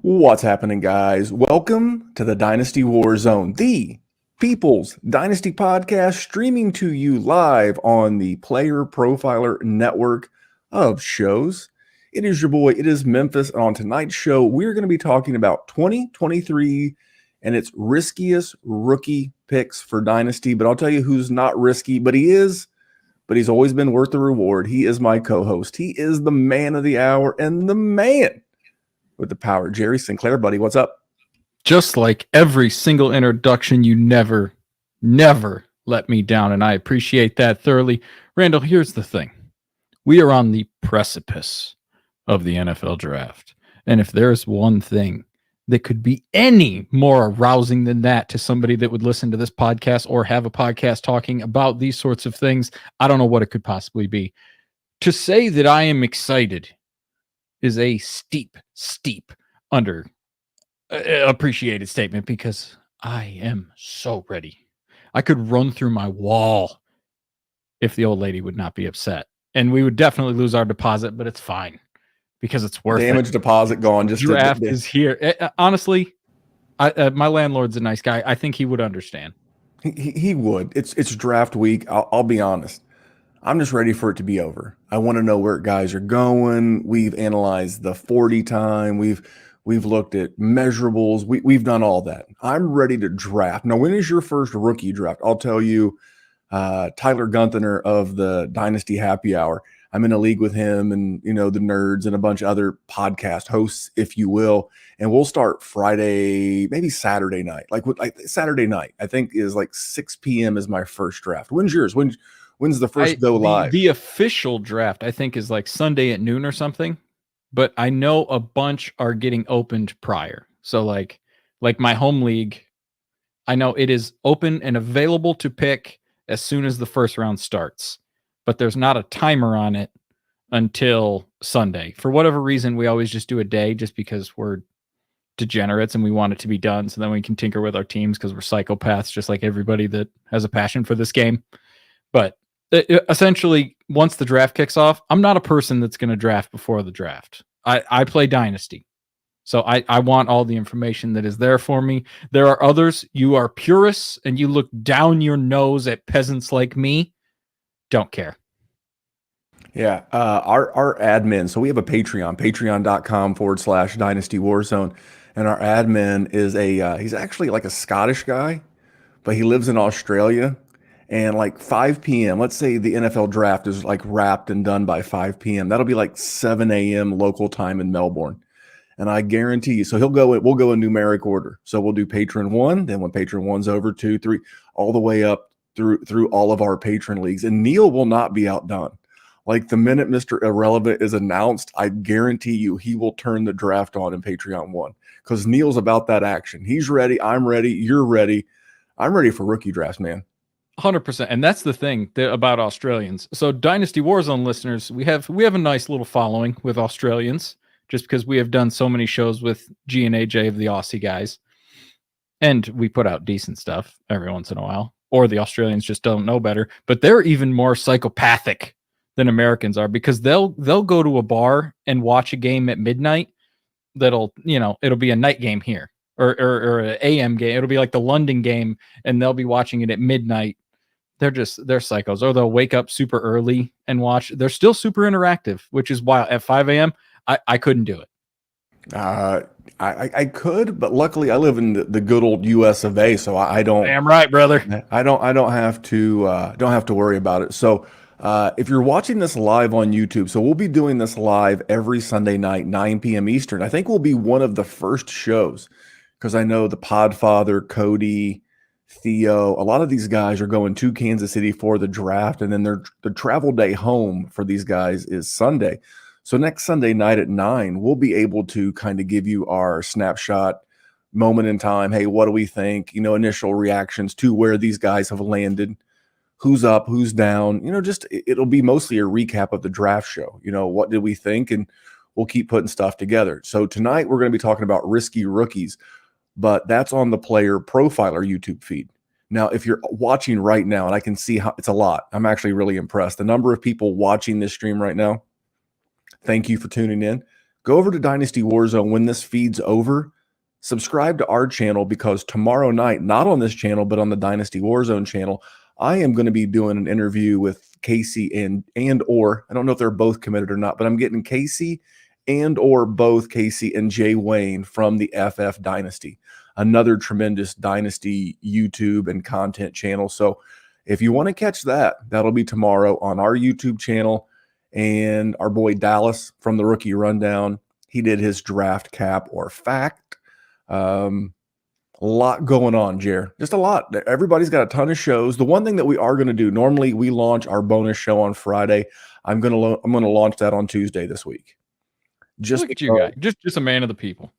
What's happening, guys? Welcome to the Dynasty War Zone, the People's Dynasty podcast, streaming to you live on the Player Profiler network of shows. It is your boy, it is Memphis, and on tonight's show, we're going to be talking about 2023 and its riskiest rookie picks for Dynasty. But I'll tell you who's not risky, but he's always been worth the reward. He is my co-host. He is the man of the hour and the man with the power. Jerry Sinclair, buddy, what's up? Just like every single introduction, you never let me down, and I appreciate that thoroughly. Randall, here's the thing. We are on the precipice of the NFL draft, and if there's one thing that could be any more arousing than that to somebody that would listen to this podcast or have a podcast talking about these sorts of things, I don't know what it could possibly be. To say that I am excited is a steep appreciated statement, because I am so ready. I could run through my wall if the old lady would not be upset, and we would definitely lose our deposit, but it's fine because it's worth it. Damage deposit gone. Just draft is here. Honestly, my landlord's a nice guy. I think he would understand. He would. It's draft week. I'll be honest. I'm just ready for it to be over. I want to know where guys are going. We've analyzed the 40 time. We've looked at measurables. We've done all that. I'm ready to draft. Now, when is your first rookie draft? I'll tell you, Tyler Gunther of the Dynasty Happy Hour. I'm in a league with him and, the nerds and a bunch of other podcast hosts, if you will. And we'll start Friday, maybe Saturday night. Like Saturday night, I think is like 6 p.m. is my first draft. When's yours? When's the first go live? The official draft, I think, is like Sunday at noon or something. But I know a bunch are getting opened prior. So like my home league, I know it is open and available to pick as soon as the first round starts. But there's not a timer on it until Sunday. For whatever reason, we always just do a day just because we're degenerates and we want it to be done. So then we can tinker with our teams because we're psychopaths, just like everybody that has a passion for this game. But essentially, once the draft kicks off, I'm not a person that's going to draft before the draft. I play Dynasty. So I want all the information that is there for me. There are others. You are purists and you look down your nose at peasants like me. Don't care. Yeah. Our admin. So we have a Patreon, patreon.com/Dynasty War Zone. And our admin is he's actually like a Scottish guy, but he lives in Australia. And like 5 p.m., let's say the NFL draft is like wrapped and done by 5 p.m. That'll be like 7 a.m. local time in Melbourne. And I guarantee you, so we'll go in numeric order. So we'll do patron 1, then when patron 1's over, 2, 3, all the way up through all of our patron leagues. And Neil will not be outdone. Like the minute Mr. Irrelevant is announced, I guarantee you he will turn the draft on in Patreon 1 because Neil's about that action. He's ready. I'm ready. You're ready. I'm ready for rookie drafts, man. 100%. And that's the thing about Australians. So Dynasty Warzone listeners, we have a nice little following with Australians just because we have done so many shows with G and AJ of the Aussie guys. And we put out decent stuff every once in a while. Or the Australians just don't know better. But they're even more psychopathic than Americans are because they'll go to a bar and watch a game at midnight it'll be a night game here or an AM game. It'll be like the London game and they'll be watching it at midnight. They're psychos. Or they'll wake up super early and watch. They're still super interactive, which is why at 5 a.m. I couldn't do it. I could, but luckily I live in the good old US of A, so I don't. Damn right, brother. I don't have to worry about it. So if you're watching this live on YouTube, so we'll be doing this live every Sunday night, 9 p.m. Eastern. I think we'll be one of the first shows because I know the Podfather, Cody, Theo, a lot of these guys are going to Kansas City for the draft, and then the travel day home for these guys is Sunday. So next Sunday night at 9, we'll be able to kind of give you our snapshot moment in time. Hey, what do we think? Initial reactions to where these guys have landed, who's up, who's down. It'll be mostly a recap of the draft show. What did we think? And we'll keep putting stuff together. So tonight we're going to be talking about risky rookies. But that's on the Player Profiler YouTube feed. Now, if you're watching right now, and I can see how it's a lot, I'm actually really impressed. The number of people watching this stream right now, thank you for tuning in. go over to Dynasty War Zone when this feed's over. Subscribe to our channel, because tomorrow night, not on this channel, but on the Dynasty War Zone channel, I am going to be doing an interview with Casey and or I don't know if they're both committed or not, but I'm getting Casey and or both Casey and Jay Wayne from the FF Dynasty, another tremendous Dynasty YouTube and content channel. So if you want to catch that, that'll be tomorrow on our YouTube channel. And our boy Dallas from the Rookie Rundown, he did his draft cap or fact. A lot going on, Jer. Just a lot. Everybody's got a ton of shows. The one thing that we are going to do, normally we launch our bonus show on Friday. I'm going to launch that on Tuesday this week. Just look at you guys, just a man of the people.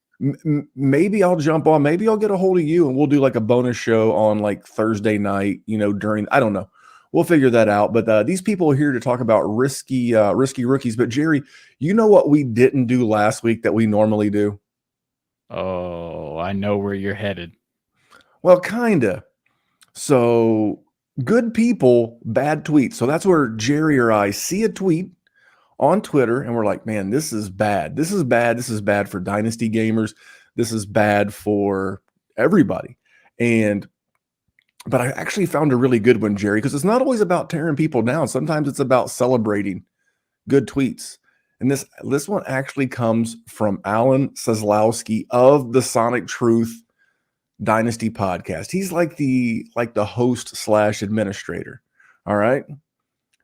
Maybe I'll jump on. Maybe I'll get a hold of you and we'll do like a bonus show on like Thursday night. During, I don't know. We'll figure that out. But these people are here to talk about risky rookies. But Jerry, you know what we didn't do last week that we normally do? Oh, I know where you're headed. Well, kinda. So good people, bad tweets. So that's where Jerry or I see a tweet on Twitter and we're like, man, this is bad. This is bad. This is bad for Dynasty gamers. This is bad for everybody. But I actually found a really good one, Jerry, because it's not always about tearing people down. Sometimes it's about celebrating good tweets. And this one actually comes from Alan Seslowski of the Sonic Truth Dynasty podcast. He's like the host / administrator. All right.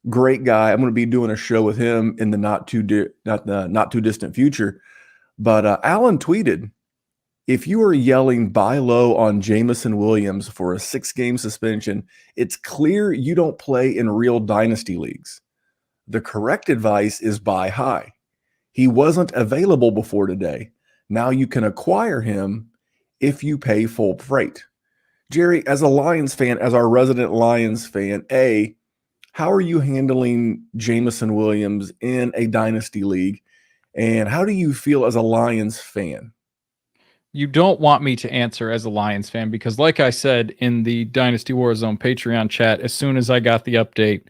Great guy. I'm going to be doing a show with him in the not too distant future. But Alan tweeted, if you are yelling buy low on Jameson Williams for a 6-game suspension, it's clear you don't play in real dynasty leagues. The correct advice is buy high. He wasn't available before today. Now you can acquire him if you pay full freight. Jerry, as a Lions fan, as our resident Lions fan, how are you handling Jameson Williams in a dynasty league? And how do you feel as a Lions fan? You don't want me to answer as a Lions fan because, like I said in the Dynasty War Zone Patreon chat, as soon as I got the update,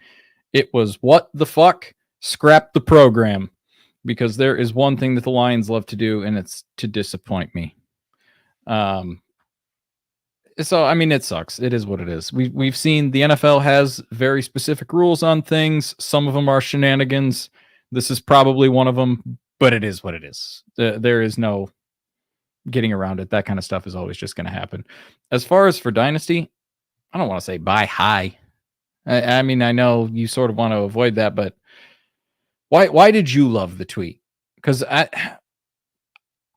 it was what the fuck? Scrap the program. Because there is one thing that the Lions love to do, and it's to disappoint me. So, I mean, it sucks. It is what it is. We've seen the NFL has very specific rules on things. Some of them are shenanigans. This is probably one of them, but it is what it is. There is no getting around it. That kind of stuff is always just going to happen. As far as for Dynasty, I don't want to say buy high. I mean, I know you sort of want to avoid that, but why did you love the tweet? Because I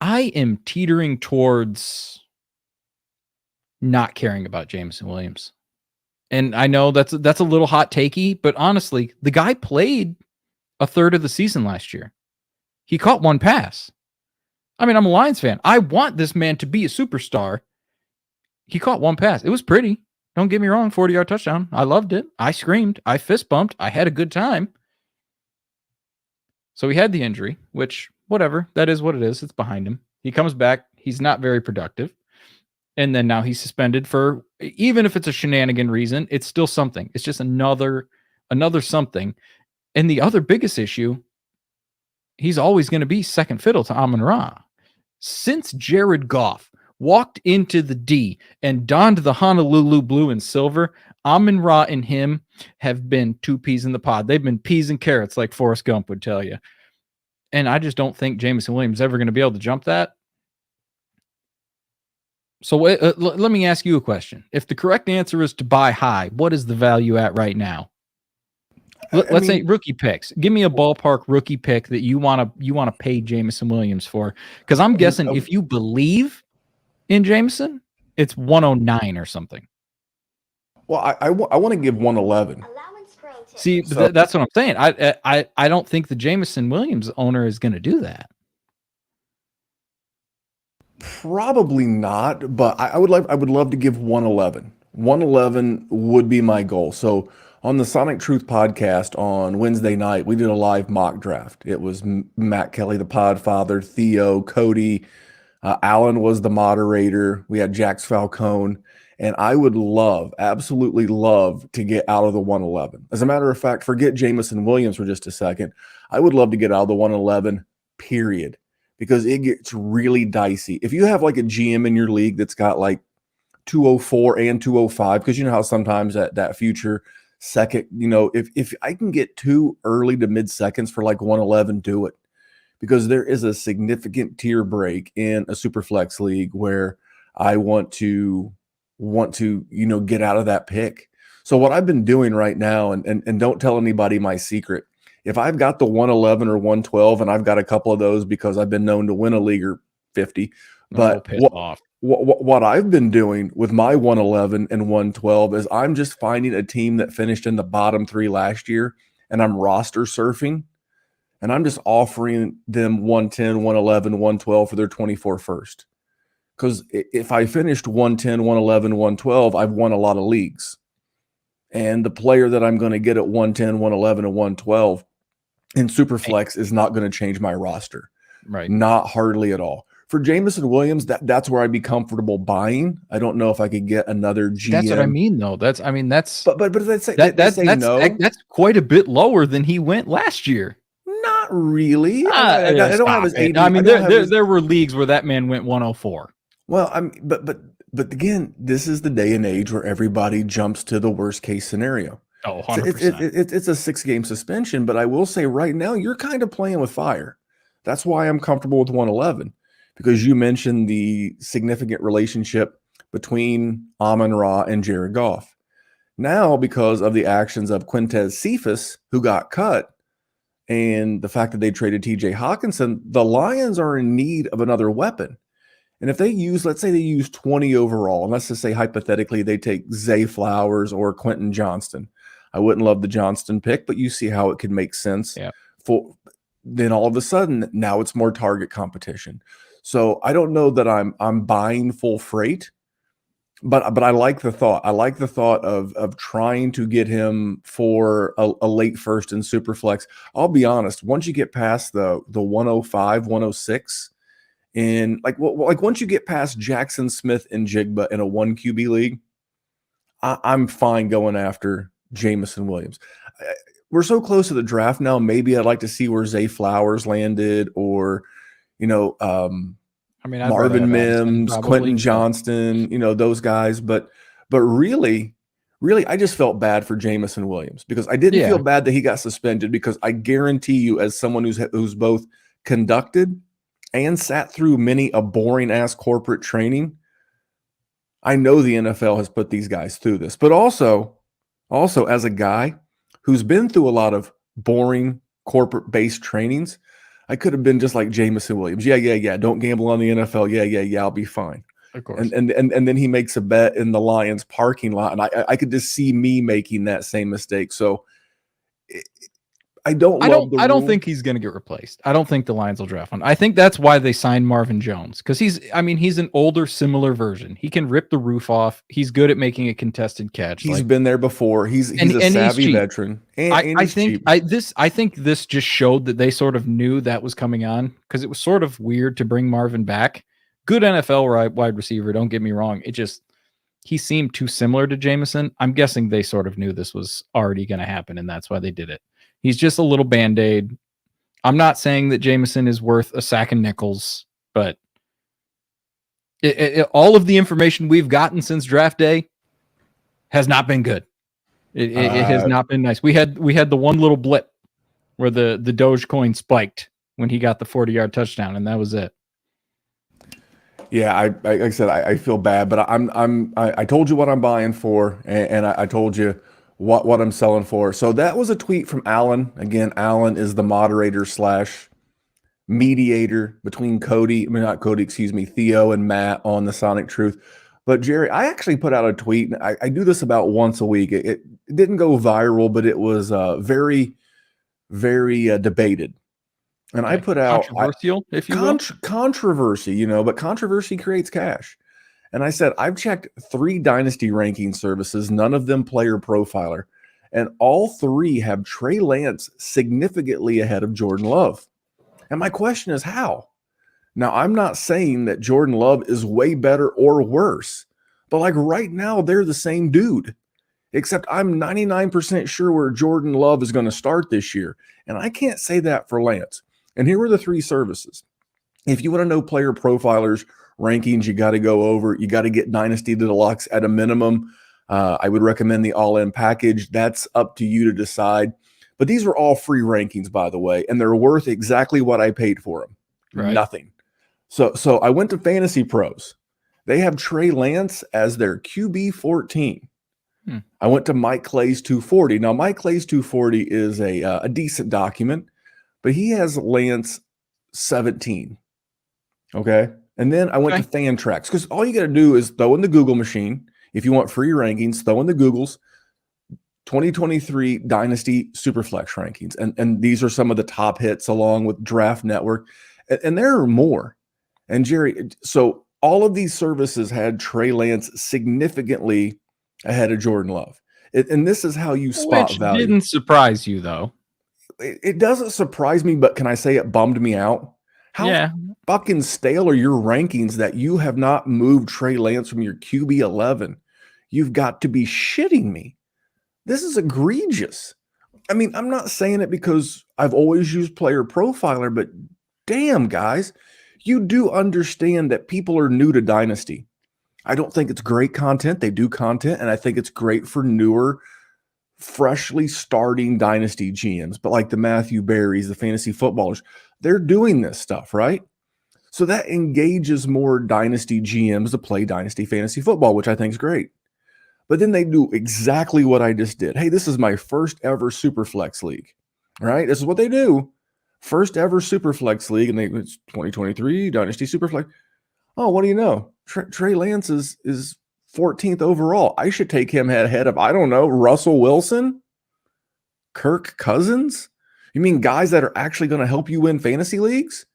am teetering towards not caring about Jameson Williams. And I know that's a little hot takey, but honestly, the guy played a third of the season last year. He caught one pass. I mean, I'm a Lions fan. I want this man to be a superstar. He caught one pass. It was pretty. Don't get me wrong, 40-yard touchdown. I loved it. I screamed. I fist bumped. I had a good time. So he had the injury, which, whatever. That is what it is. It's behind him. He comes back. He's not very productive. And then now he's suspended for, even if it's a shenanigan reason, it's still something. It's just another something. And the other biggest issue, he's always going to be second fiddle to Amon-Ra. Since Jared Goff walked into the D and donned the Honolulu blue and silver, Amon-Ra and him have been two peas in the pod. They've been peas and carrots, like Forrest Gump would tell you. And I just don't think Jameson Williams is ever going to be able to jump that. So let me ask you a question. If the correct answer is to buy high, what is the value at right now? Let's say rookie picks. Give me a ballpark rookie pick that you want to pay Jameson Williams for. Because I'm guessing if you believe in Jameson, it's 109 or something. Well, I want to give 111. See, that's what I'm saying. I don't think the Jameson Williams owner is going to do that. Probably not, but I would love to give 111. 111 would be my goal. So on the Sonic Truth podcast on Wednesday night, we did a live mock draft. It was Matt Kelly, the Podfather, Theo, Cody, Alan was the moderator. We had Jax Falcone, and I would absolutely love to get out of the 111. As a matter of fact, forget Jameson Williams for just a second. I would love to get out of the 111, period. because it gets really dicey. If you have like a GM in your league that's got like 204 and 205, because you know how sometimes that future second, if I can get 2 early to mid seconds for like 111, do it, because there is a significant tier break in a super flex league where I want to get out of that pick. So what I've been doing right now, and don't tell anybody my secret, if I've got the 111 or 112 and I've got a couple of those because I've been known to win a league or 50, but piss off. What I've been doing with my 111 and 112 is I'm just finding a team that finished in the bottom 3 last year, and I'm roster surfing, and I'm just offering them 110, 111, 112 for their 24 first. Because if I finished 110, 111, 112, I've won a lot of leagues. And the player that I'm going to get at 110, 111, and 112 in Superflex is not going to change my roster. Right. Not hardly at all. For Jameson Williams, that's where I'd be comfortable buying. I don't know if I could get another GM. That's what I mean, though. That's but they say no. That's quite a bit lower than he went last year. Not really. I don't have his AD. I mean, there were leagues where that man went 104. Well, but again, this is the day and age where everybody jumps to the worst case scenario. Oh, 100%. It's a 6-game suspension, but I will say right now you're kind of playing with fire. That's why I'm comfortable with 111, because you mentioned the significant relationship between Amon-Ra and Jared Goff. Now, because of the actions of Quintez Cephas, who got cut, and the fact that they traded TJ Hawkinson, the Lions are in need of another weapon. And if let's say they use 20 overall, and let's just say hypothetically they take Zay Flowers or Quentin Johnston. I wouldn't love the Johnston pick, but you see how it could make sense. Yeah. Then all of a sudden, now it's more target competition. So I don't know that I'm buying full freight, but I like the thought. I like the thought of trying to get him for a late first in Superflex. I'll be honest, once you get past the 105, 106, and like once you get past Jackson Smith and Jigba in a 1 QB league, I'm fine going after Jameson Williams. We're so close to the draft now. Maybe I'd like to see where Zay Flowers landed, or Marvin Mims, Addison, Quentin Johnston, those guys. But really, I just felt bad for Jameson Williams, because I didn't feel bad that he got suspended, because I guarantee you, as someone who's both conducted and sat through many a boring ass corporate training, I know the NFL has put these guys through this. But also as a guy who's been through a lot of boring corporate-based trainings, I could have been just like Jameson Williams. Yeah. Don't gamble on the NFL. Yeah. I'll be fine. Of course. And then he makes a bet in the Lions parking lot, and I could just see me making that same mistake. So I don't think he's going to get replaced. I don't think the Lions will draft one. I think that's why they signed Marvin Jones, because he's an older, similar version. He can rip the roof off. He's good at making a contested catch. He's been there before. He's a savvy veteran. I think this just showed that they sort of knew that was coming on, because it was sort of weird to bring Marvin back. Good NFL wide receiver, don't get me wrong. He seemed too similar to Jameson. I'm guessing they sort of knew this was already going to happen, and that's why they did it. He's just a little Band-Aid. I'm not saying that Jameson is worth a sack of nickels, but all of the information we've gotten since draft day has not been good. It has not been nice. We had the one little blip where the Dogecoin spiked when he got the 40-yard touchdown, and that was it. Yeah, like I said, I feel bad, but I told you what I'm buying for, and I told you what I'm selling for. So that was a tweet from Alan. Again, Alan is the moderator / mediator between Theo and Matt on the Sonic Truth. But Jerry, I actually put out a tweet. I do this about once a week. It didn't go viral, but it was very, very debated. And I put out controversial, if you will. Controversy, but controversy creates cash. And I said, I've checked 3 dynasty ranking services, none of them player profiler, and all 3 have Trey Lance significantly ahead of Jordan Love. And my question is, how? Now, I'm not saying that Jordan Love is way better or worse, but like right now, they're the same dude, except I'm 99% sure where Jordan Love is going to start this year. And I can't say that for Lance. And here were the 3 services. If you want to know player profilers, rankings, you got to go over. You got to get Dynasty Deluxe at a minimum. I would recommend the all-in package. That's up to you to decide. But these are all free rankings, by the way, and they're worth exactly what I paid for them. Right. Nothing. So I went to Fantasy Pros. They have Trey Lance as their QB 14. I went to Mike Clay's 240. Now, Mike Clay's 240 is a decent document, but he has Lance 17. Okay. And then I went to Fantrax, because all you got to do is throw in the Google machine. If you want free rankings, throw in the Googles 2023 Dynasty Superflex rankings. And these are some of the top hits along with Draft Network. And there are more. And Jerry, so all of these services had Trey Lance significantly ahead of Jordan Love. And this is how you spot value. Didn't surprise you, though. It doesn't surprise me, but can I say it bummed me out? How fucking stale are your rankings that you have not moved Trey Lance from your QB 11? You've got to be shitting me. This is egregious. I mean, I'm not saying it because I've always used Player Profiler, but damn, guys, you do understand that people are new to Dynasty. I don't think it's great content. They do content, and I think it's great for newer, freshly starting Dynasty GMs, but like the Matthew Berries, the fantasy footballers, they're doing this stuff, right? So that engages more Dynasty GMs to play Dynasty fantasy football, which I think is great. But then they do exactly what I just did. Hey, this is my first ever Superflex League, right? This is what they do. First ever Superflex League, and it's 2023 Dynasty Superflex. Oh, what do you know? Trey Lance is 14th overall. I should take him ahead of, I don't know, Russell Wilson, Kirk Cousins. You mean guys that are actually going to help you win fantasy leagues?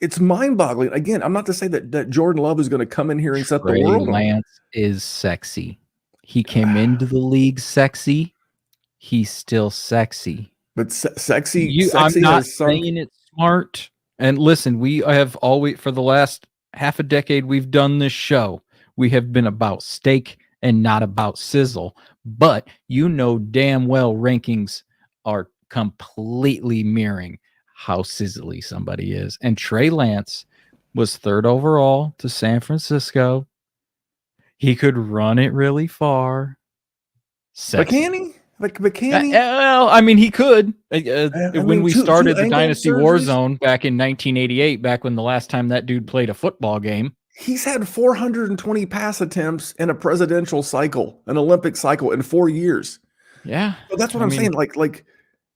It's mind-boggling. Again, I'm not to say that Jordan Love is going to come in here and set the world on. Lance is sexy. He came into the league sexy. He's still sexy. But sexy. I'm not saying it's smart. And listen, we have always, for the last half a decade, we've done this show. We have been about steak and not about sizzle. But you know damn well rankings are completely mirroring how sizzly somebody is. And Trey Lance was 3rd overall to San Francisco. He could run it really far. But can he? But can he? Well, I mean, he could. When we started the Dynasty War Zone back in 1988, back when the last time that dude played a football game. He's had 420 pass attempts in a presidential cycle, an Olympic cycle in 4 years. Yeah. So that's what I'm saying. Like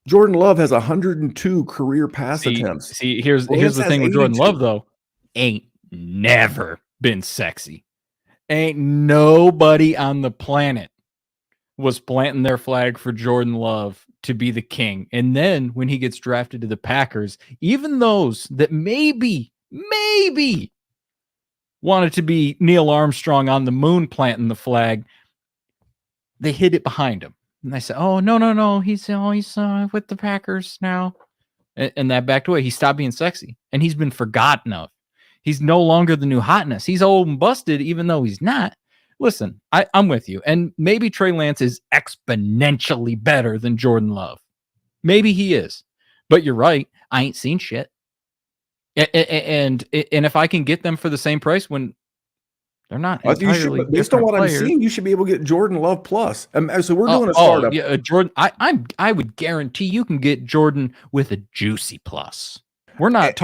Jordan Love has 102 career pass attempts. See, here's the thing with Jordan Love, though. Ain't never been sexy. Ain't nobody on the planet was planting their flag for Jordan Love to be the king. And then when he gets drafted to the Packers, even those that maybe wanted to be Neil Armstrong on the moon planting the flag, they hid it behind him. And they said, oh, no, he's with the Packers now. And that backed away. He stopped being sexy. And he's been forgotten of. He's no longer the new hotness. He's old and busted, even though he's not. Listen, I'm with you. And maybe Trey Lance is exponentially better than Jordan Love. Maybe he is. But you're right. I ain't seen shit. And if I can get them for the same price when they're not entirely based on what I'm seeing, you should be able to get Jordan Love plus. So we're doing a startup. Yeah, Jordan. I would guarantee you can get Jordan with a juicy plus. We're not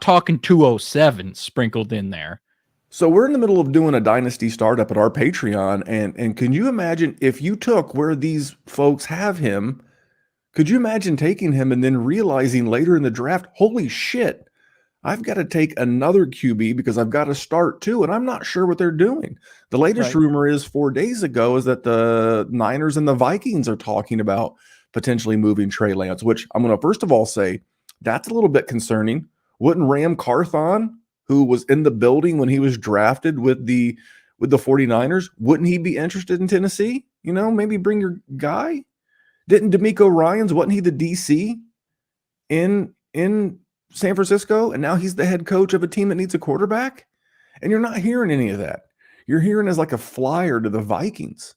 talking 207 sprinkled in there. So we're in the middle of doing a Dynasty startup at our Patreon, and can you imagine if you took where these folks have him? Could you imagine taking him and then realizing later in the draft, holy shit, I've got to take another QB because I've got to start too, and I'm not sure what they're doing. The latest rumor is 4 days ago is that the Niners and the Vikings are talking about potentially moving Trey Lance, which I'm going to first of all say that's a little bit concerning. Wouldn't Ram Carthon, who was in the building when he was drafted with the 49ers, wouldn't he be interested in Tennessee? You know, maybe bring your guy. Didn't D'Amico Ryans, wasn't he the DC in San Francisco? And now he's the head coach of a team that needs a quarterback? And you're not hearing any of that. You're hearing as like a flyer to the Vikings.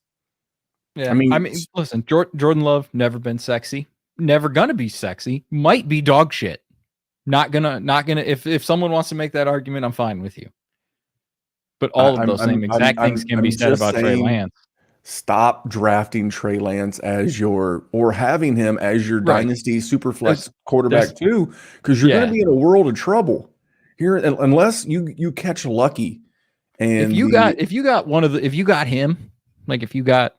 Yeah, I mean, listen, Jordan Love, never been sexy. Never gonna be sexy. Might be dog shit. Not gonna. If someone wants to make that argument, I'm fine with you. But all of those same exact things can be said about Trey Lance. Stop drafting Trey Lance as or having him as your dynasty super flex quarterback too, because you're going to be in a world of trouble here unless you catch lucky. And if you got him, like if you got,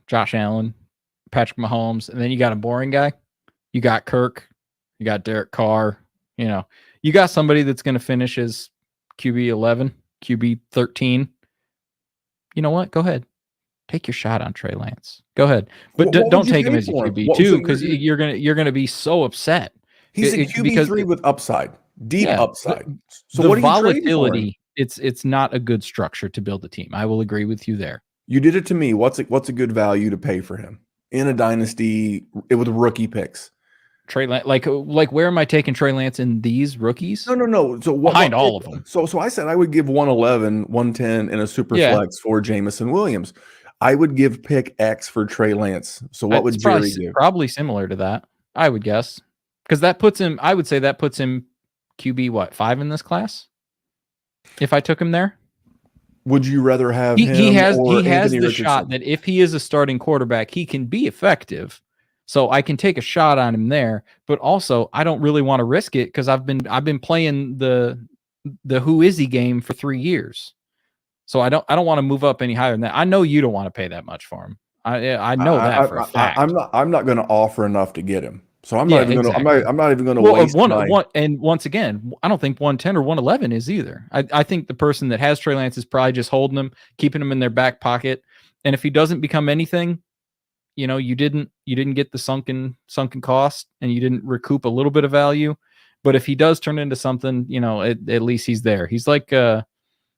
Josh Allen, Patrick Mahomes, and then you got a boring guy, you got Kirk, you got Derek Carr, you got somebody that's going to finish as QB 11, QB 13. You know what? Go ahead. Take your shot on Trey Lance. Go ahead, but don't take him as a QB too, because you're gonna be so upset. He's a QB3 with upside, deep upside. So what volatility? It's not a good structure to build a team. I will agree with you there. You did it to me. What's a good value to pay for him in a dynasty with rookie picks? Trey Lance, like where am I taking Trey Lance in these rookies? No. So behind all of them. So I said I would give 111, 110 in a super flex for Jameson Williams. I would give pick X for Trey Lance. So what would Jerry do? Probably similar to that, I would guess, because that puts him. I would say that puts him QB 5 in this class. If I took him there, would you rather have him? He has the shot that if he is a starting quarterback, he can be effective. So I can take a shot on him there, but also I don't really want to risk it because I've been playing the who is he game for 3 years. So I don't want to move up any higher than that. I know you don't want to pay that much for him. I know that for a fact. I'm not going to offer enough to get him. So I'm not even going to waste and once again, I don't think 110 or 111 is either. I think the person that has Trey Lance is probably just holding him, keeping him in their back pocket. And if he doesn't become anything, you didn't get the sunken cost and you didn't recoup a little bit of value. But if he does turn into something, at least he's there. He's like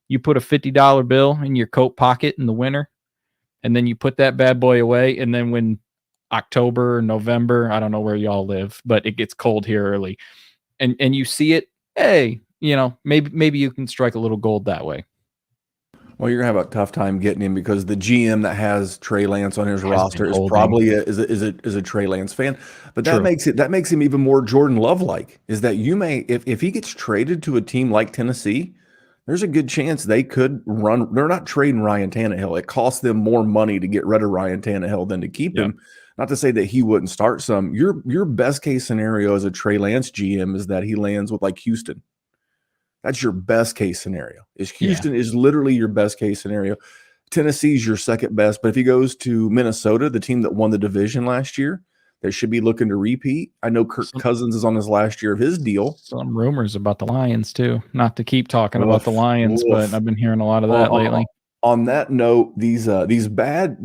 you put a $50 bill in your coat pocket in the winter, and then you put that bad boy away. And then when October, November, I don't know where y'all live, but it gets cold here early, and you see it, hey, maybe you can strike a little gold that way. Well, you're gonna have a tough time getting him because the GM that has Trey Lance on his roster is probably a Trey Lance fan. But that makes him even more Jordan Love like. Is that you may if he gets traded to a team like Tennessee, there's a good chance they could run. They're not trading Ryan Tannehill. It costs them more money to get rid of Ryan Tannehill than to keep him. Not to say that he wouldn't start some. Your best case scenario as a Trey Lance GM is that he lands with like Houston. That's your best case scenario. Houston is literally your best case scenario. Tennessee's your second best. But if he goes to Minnesota, the team that won the division last year, they should be looking to repeat. I know Kirk Cousins is on his last year of his deal. Some rumors about the Lions too. Not to keep talking about the Lions, but I've been hearing a lot of that lately. On that note, these bad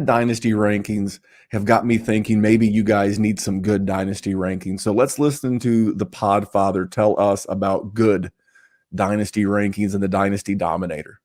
dynasty rankings have got me thinking maybe you guys need some good dynasty rankings. So let's listen to the Podfather tell us about good dynasty rankings and the Dynasty Dominator.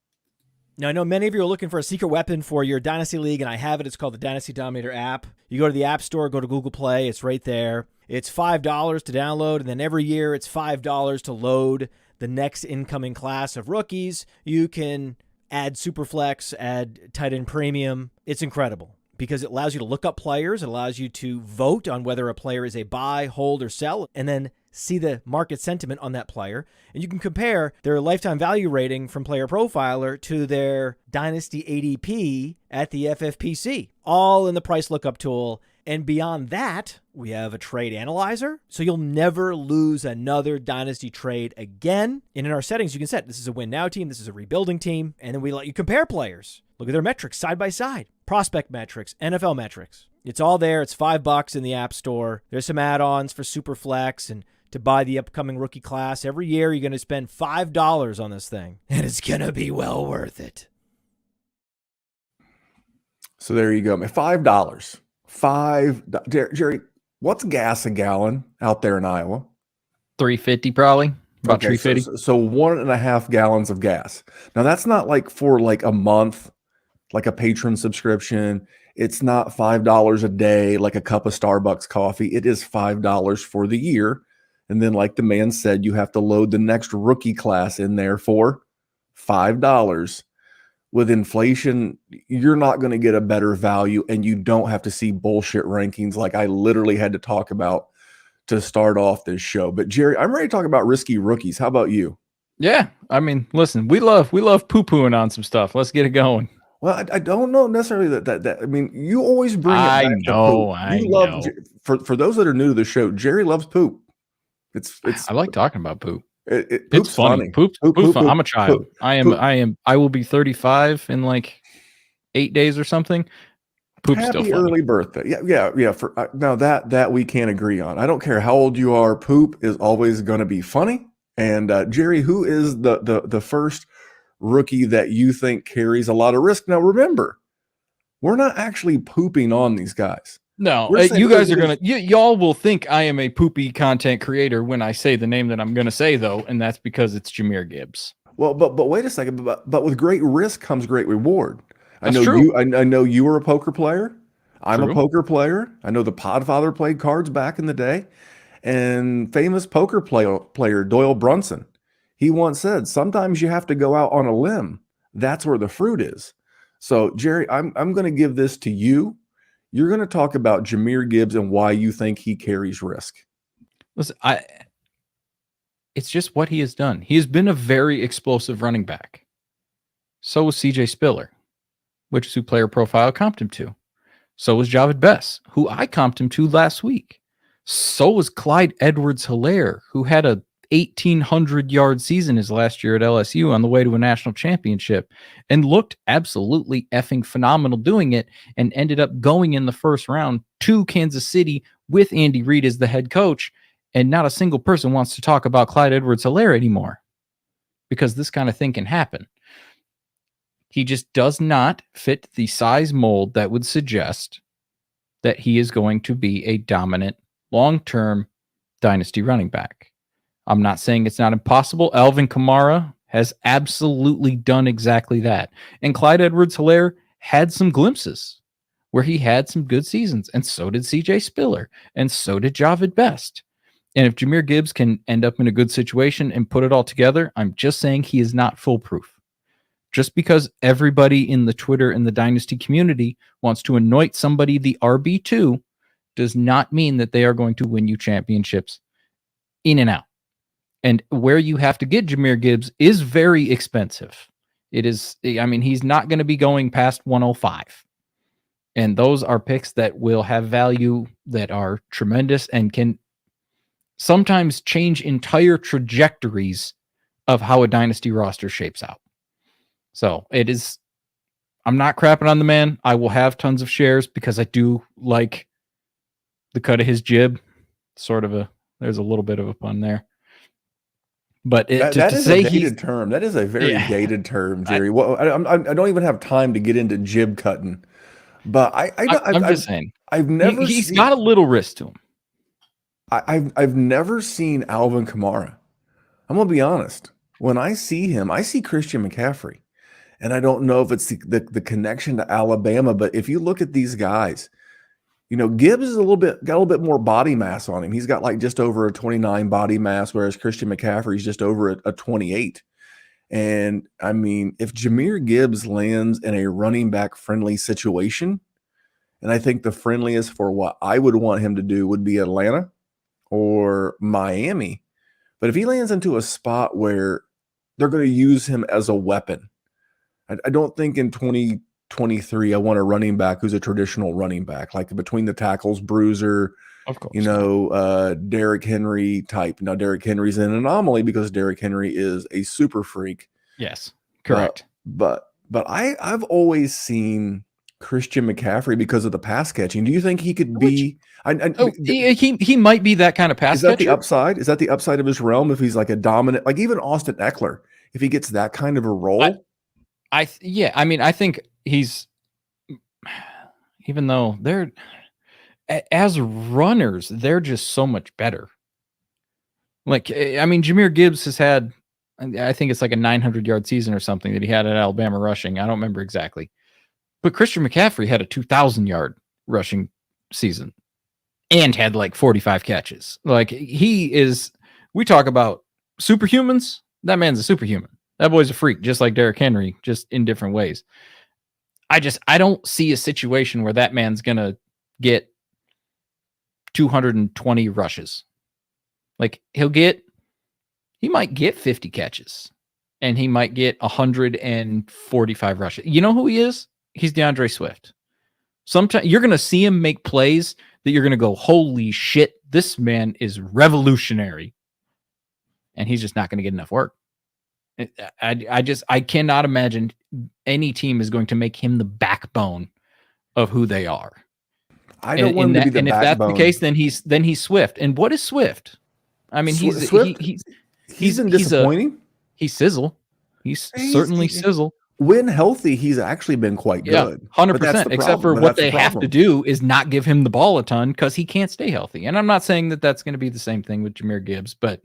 Now, I know many of you are looking for a secret weapon for your Dynasty League, and I have it. It's called the Dynasty Dominator app. You go to the App Store, go to Google Play. It's right there. It's $5 to download, and then every year it's $5 to load the next incoming class of rookies. You can add Superflex, add tight end premium. It's incredible because it allows you to look up players. It allows you to vote on whether a player is a buy, hold, or sell, and then see the market sentiment on that player. And you can compare their lifetime value rating from Player Profiler to their Dynasty ADP at the FFPC, all in the price lookup tool. And beyond that, we have a trade analyzer, so you'll never lose another Dynasty trade again. And in our settings, you can set this is a win now team, this is a rebuilding team, and then we let you compare players. Look at their metrics side by side, prospect metrics, NFL metrics. It's all there. It's $5 in the App Store. There's some add-ons for Superflex and to buy the upcoming rookie class. Every year, you're going to spend $5 on this thing, and it's going to be well worth it. So there you go, man. $5. Jerry, what's gas a gallon out there in Iowa? $3.50 probably. About $3.50. So 1.5 gallons of gas. Now that's not like for like a month, like a patron subscription. It's not $5 a day, like a cup of Starbucks coffee. It is $5 for the year. And then, like the man said, you have to load the next rookie class in there for $5. With inflation, you're not going to get a better value, and you don't have to see bullshit rankings like I literally had to talk about to start off this show. But Jerry, I'm ready to talk about risky rookies. How about you? Yeah, I mean, listen, we love poo-pooing on some stuff. Let's get it going. Well, I don't know necessarily that. I mean, you always bring it back to poop. You love for those that are new to the show. Jerry loves poop. It's. I like talking about poop. Poop's It's funny. Poop's fun. I'm a child. I will be 35 in like 8 days or something. Poop's Happy still funny. early birthday. Yeah. For now that we can't agree on. I don't care how old you are. Poop is always going to be funny. And Jerry, who is the first rookie that you think carries a lot of risk? Now, remember, we're not actually pooping on these guys. No, you guys are going to, y'all will think I am a poopy content creator when I say the name that I'm going to say, though, and that's because it's Jahmyr Gibbs. Well, but wait a second. But with great risk comes great reward. That's true. I know you were a poker player. I'm True. a poker player. I know the Podfather played cards back in the day. And famous poker player Doyle Brunson, he once said, sometimes you have to go out on a limb. That's where the fruit is. So, Jerry, I'm going to give this to you. You're going to talk about Jahmyr Gibbs and why you think he carries risk. Listen, it's just what he has done. He has been a very explosive running back. So was CJ Spiller, which is who Player Profile comped him to. So was Javid Bess, who I comped him to last week. So was Clyde Edwards-Helaire, who had a 1,800-yard season his last year at LSU on the way to a national championship and looked absolutely effing phenomenal doing it and ended up going in the first round to Kansas City with Andy Reid as the head coach. And not a single person wants to talk about Clyde Edwards-Helaire anymore because this kind of thing can happen. He just does not fit the size mold that would suggest that he is going to be a dominant long-term dynasty running back. I'm not saying it's not impossible. Alvin Kamara has absolutely done exactly that. And Clyde Edwards-Helaire had some glimpses where he had some good seasons, and so did CJ Spiller, and so did Javid Best. And if Jahmyr Gibbs can end up in a good situation and put it all together, I'm just saying he is not foolproof. Just because everybody in the Twitter and the Dynasty community wants to anoint somebody the RB2 does not mean that they are going to win you championships in and out. And where you have to get Jahmyr Gibbs is very expensive. It is, I mean, he's not going to be going past 105. And those are picks that will have value, that are tremendous and can sometimes change entire trajectories of how a dynasty roster shapes out. So it is, I'm not crapping on the man. I will have tons of shares because I do like the cut of his jib. There's a little bit of a pun there. But that is a dated term. That is a very dated term, Jerry. I don't even have time to get into jib cutting. But I'm just saying. I've never he's got a little risk to him. I've never seen Alvin Kamara. I'm gonna be honest. When I see him, I see Christian McCaffrey. And I don't know if it's the connection to Alabama, but if you look at these guys, you know, Gibbs is got a little bit more body mass on him. He's got like just over a 29 body mass, whereas Christian McCaffrey's just over a 28. And I mean, if Jahmyr Gibbs lands in a running back friendly situation, and I think the friendliest for what I would want him to do would be Atlanta or Miami. But if he lands into a spot where they're going to use him as a weapon, I don't think in 2023 I want a running back who's a traditional running back, like between the tackles, bruiser, of course, Derrick Henry type. Now, Derrick Henry's an anomaly because Derrick Henry is a super freak. Yes, correct. But I've always seen Christian McCaffrey because of the pass catching. Do you think he could be? He might be that kind of pass catcher. Is that the upside? Is that the upside of his realm if he's like a dominant, like even Austin Eckler, if he gets that kind of a role? I think he's, even though they're, as runners, they're just so much better. Like, I mean, Jahmyr Gibbs has had, I think it's like a 900-yard season or something that he had at Alabama rushing. I don't remember exactly. But Christian McCaffrey had a 2,000-yard rushing season and had like 45 catches. Like, he is, we talk about superhumans. That man's a superhuman. That boy's a freak, just like Derrick Henry, just in different ways. I don't see a situation where that man's going to get 220 rushes. Like he might get 50 catches and he might get 145 rushes. You know who he is? He's DeAndre Swift. Sometimes you're going to see him make plays that you're going to go, holy shit, this man is revolutionary. And he's just not going to get enough work. I cannot imagine any team is going to make him the backbone of who they are. I don't want him to be the backbone. If that's the case, then he's Swift. And what is Swift? I mean, he's been disappointing. He's sizzle. He's certainly sizzle. When healthy, he's actually been quite good. 100%. Except for what they have to do is not give him the ball a ton because he can't stay healthy. And I'm not saying that that's going to be the same thing with Jahmyr Gibbs, but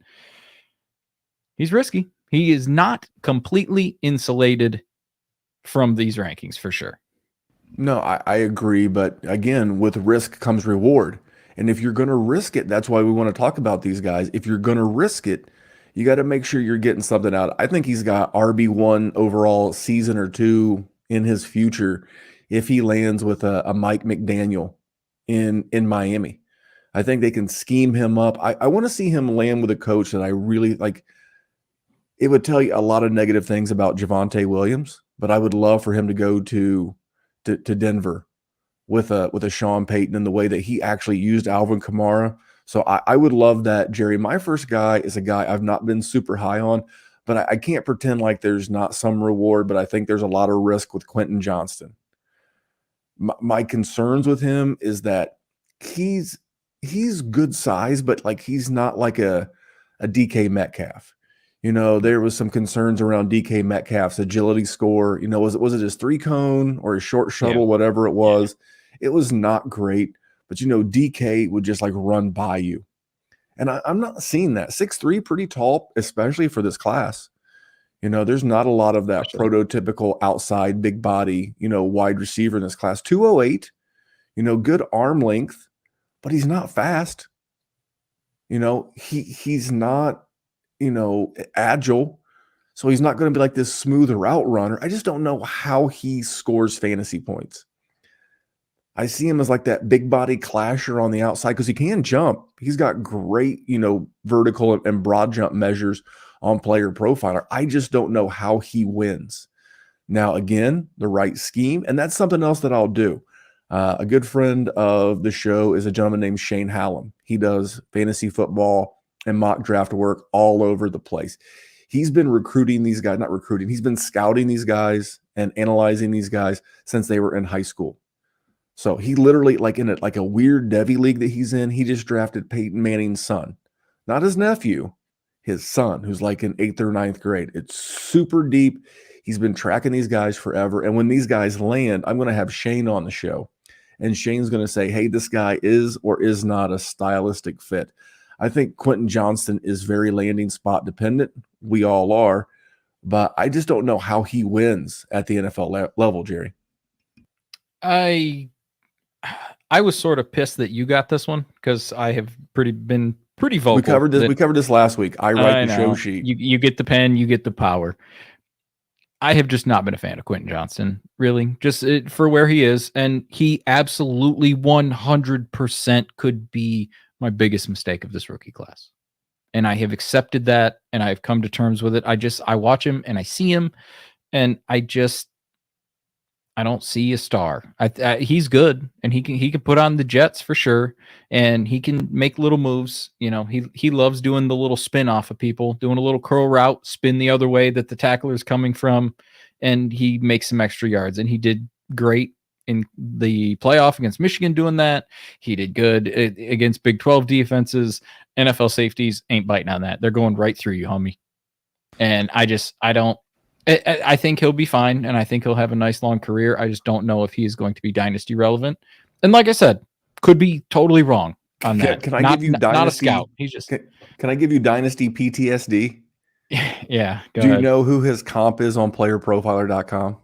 he's risky. He is not completely insulated from these rankings for sure. No, I agree. But again, with risk comes reward. And if you're going to risk it, that's why we want to talk about these guys. If you're going to risk it, you got to make sure you're getting something out. I think he's got RB1 overall season or two in his future if he lands with a Mike McDaniel in Miami. I think they can scheme him up. I want to see him land with a coach that I really like. It would tell you a lot of negative things about Javonte Williams, but I would love for him to go to Denver with a Sean Payton and the way that he actually used Alvin Kamara. So I would love that, Jerry. My first guy is a guy I've not been super high on, but I can't pretend like there's not some reward, but I think there's a lot of risk with Quentin Johnston. My concerns with him is that he's good size, but like he's not like a DK Metcalf. You know, there was some concerns around DK Metcalf's agility score. You know, was it his 3-cone or his short shuttle, whatever it was? Yeah. It was not great. But, you know, DK would just like run by you. And I'm not seeing that. 6'3", pretty tall, especially for this class. You know, there's not a lot of that prototypical outside big body, you know, wide receiver in this class. 208, you know, good arm length, but he's not fast. You know, he's not, you know, agile. So he's not going to be like this smooth route runner. I just don't know how he scores fantasy points. I see him as like that big body clasher on the outside because he can jump. He's got great, you know, vertical and broad jump measures on Player Profiler. I just don't know how he wins. Now, again, the right scheme, and that's something else that I'll do. A good friend of the show is a gentleman named Shane Hallam. He does fantasy football and mock draft work all over the place. He's been recruiting these guys, not recruiting. He's been scouting these guys and analyzing these guys since they were in high school. So he literally, like in a weird Devy league that he's in, he just drafted Peyton Manning's son, not his nephew, his son, who's like in 8th or 9th grade. It's super deep. He's been tracking these guys forever. And when these guys land, I'm going to have Shane on the show. And Shane's going to say, hey, this guy is or is not a stylistic fit. I think Quentin Johnston is very landing spot dependent. We all are. But I just don't know how he wins at the NFL level, Jerry. I was sort of pissed that you got this one because I have been pretty vocal. We covered this last week. I write the show sheet. You get the pen, you get the power. I have just not been a fan of Quentin Johnston, really, just for where he is. And he absolutely 100% could be my biggest mistake of this rookie class. And I have accepted that and I've come to terms with it. I watch him and I see him and I don't see a star. He's good, and he can put on the Jets for sure, and he can make little moves. You know, he loves doing the little spin off of people, doing a little curl route, spin the other way that the tackler is coming from, and he makes some extra yards. And he did great in the playoff against Michigan doing that. He did good against Big 12 defenses. NFL safeties ain't biting on that. They're going right through you, homie. And I think he'll be fine, and I think he'll have a nice long career. I just don't know if he's going to be dynasty relevant. And like I said, could be totally wrong on that. Can I give you dynasty? Not a scout. He's just. Can I give you dynasty PTSD? Yeah. Do you know who his comp is on PlayerProfiler.com?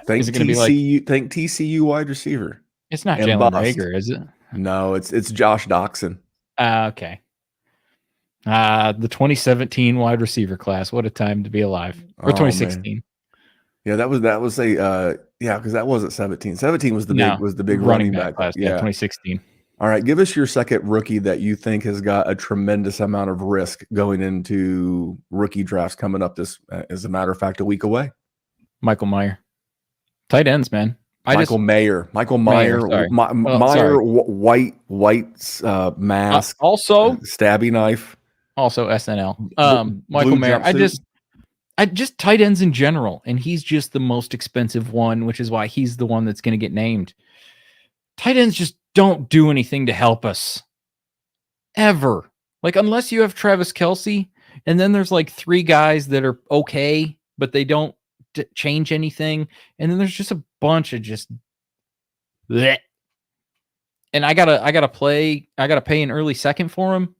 Think TCU wide receiver. It's not Jalen Reagor, is it? No, it's Josh Doxson. Okay. The 2017 wide receiver class. What a time to be alive. Or 2016. Man. Yeah, that was because that wasn't 17. 17 was the big running back class. Yeah, 2016. All right, give us your second rookie that you think has got a tremendous amount of risk going into rookie drafts coming up this, as a matter of fact, a week away. Michael Mayer. Tight ends, man. Michael Mayer, sorry. Mayer, white mask, also stabby knife, also SNL. blue Michael Mayer. jumpsuit. I just tight ends in general, and he's just the most expensive one, which is why he's the one that's going to get named. Tight ends just don't do anything to help us ever. Like, unless you have Travis Kelce, and then there's like 3 guys that are okay, but they don't change anything, and then there's just a bunch of just bleh. And I gotta pay an early second for him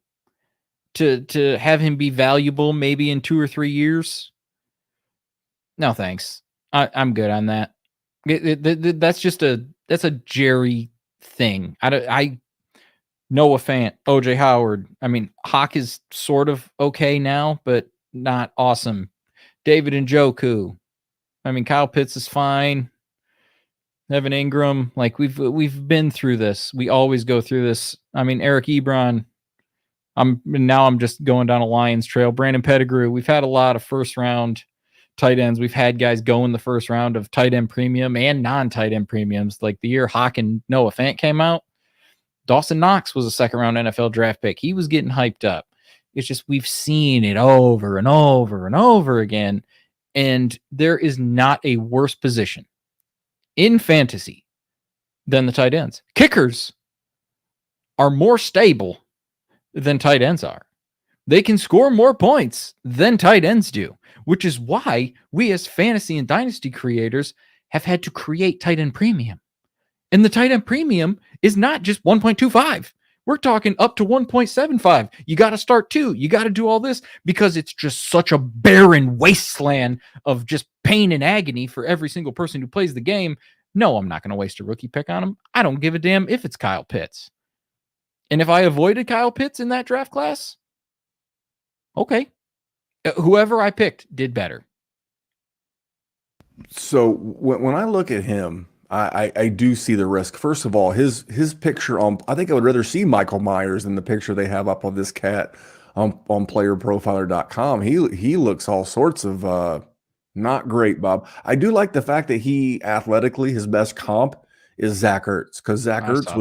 to have him be valuable maybe in 2 or 3 years. No thanks. I'm good on that. That's a Jerry thing. Noah Fant, OJ Howard. I mean, Hawk is sort of okay now, but not awesome. David Njoku. I mean, Kyle Pitts is fine. Evan Ingram, like we've been through this. We always go through this. I mean, Eric Ebron. I'm just going down a Lions trail. Brandon Pettigrew. We've had a lot of first round tight ends. We've had guys go in the first round of tight end premium and non-tight end premiums. Like the year Hawk and Noah Fant came out, Dawson Knox was a second round NFL draft pick. He was getting hyped up. It's just we've seen it over and over and over again. And there is not a worse position in fantasy than the tight ends. Kickers are more stable than tight ends are. They can score more points than tight ends do, which is why we as fantasy and dynasty creators have had to create tight end premium. And the tight end premium is not just 1.25. We're talking up to 1.75. You got to start 2. You got to do all this because it's just such a barren wasteland of just pain and agony for every single person who plays the game. No, I'm not going to waste a rookie pick on him. I don't give a damn if it's Kyle Pitts. And if I avoided Kyle Pitts in that draft class, okay. Whoever I picked did better. So when I look at him, I do see the risk. First of all, his picture on, I think I would rather see Michael Myers than the picture they have up of this cat on playerprofiler.com. He looks all sorts of not great, Bob. I do like the fact that he athletically, his best comp is Zach Ertz, because Zach Ertz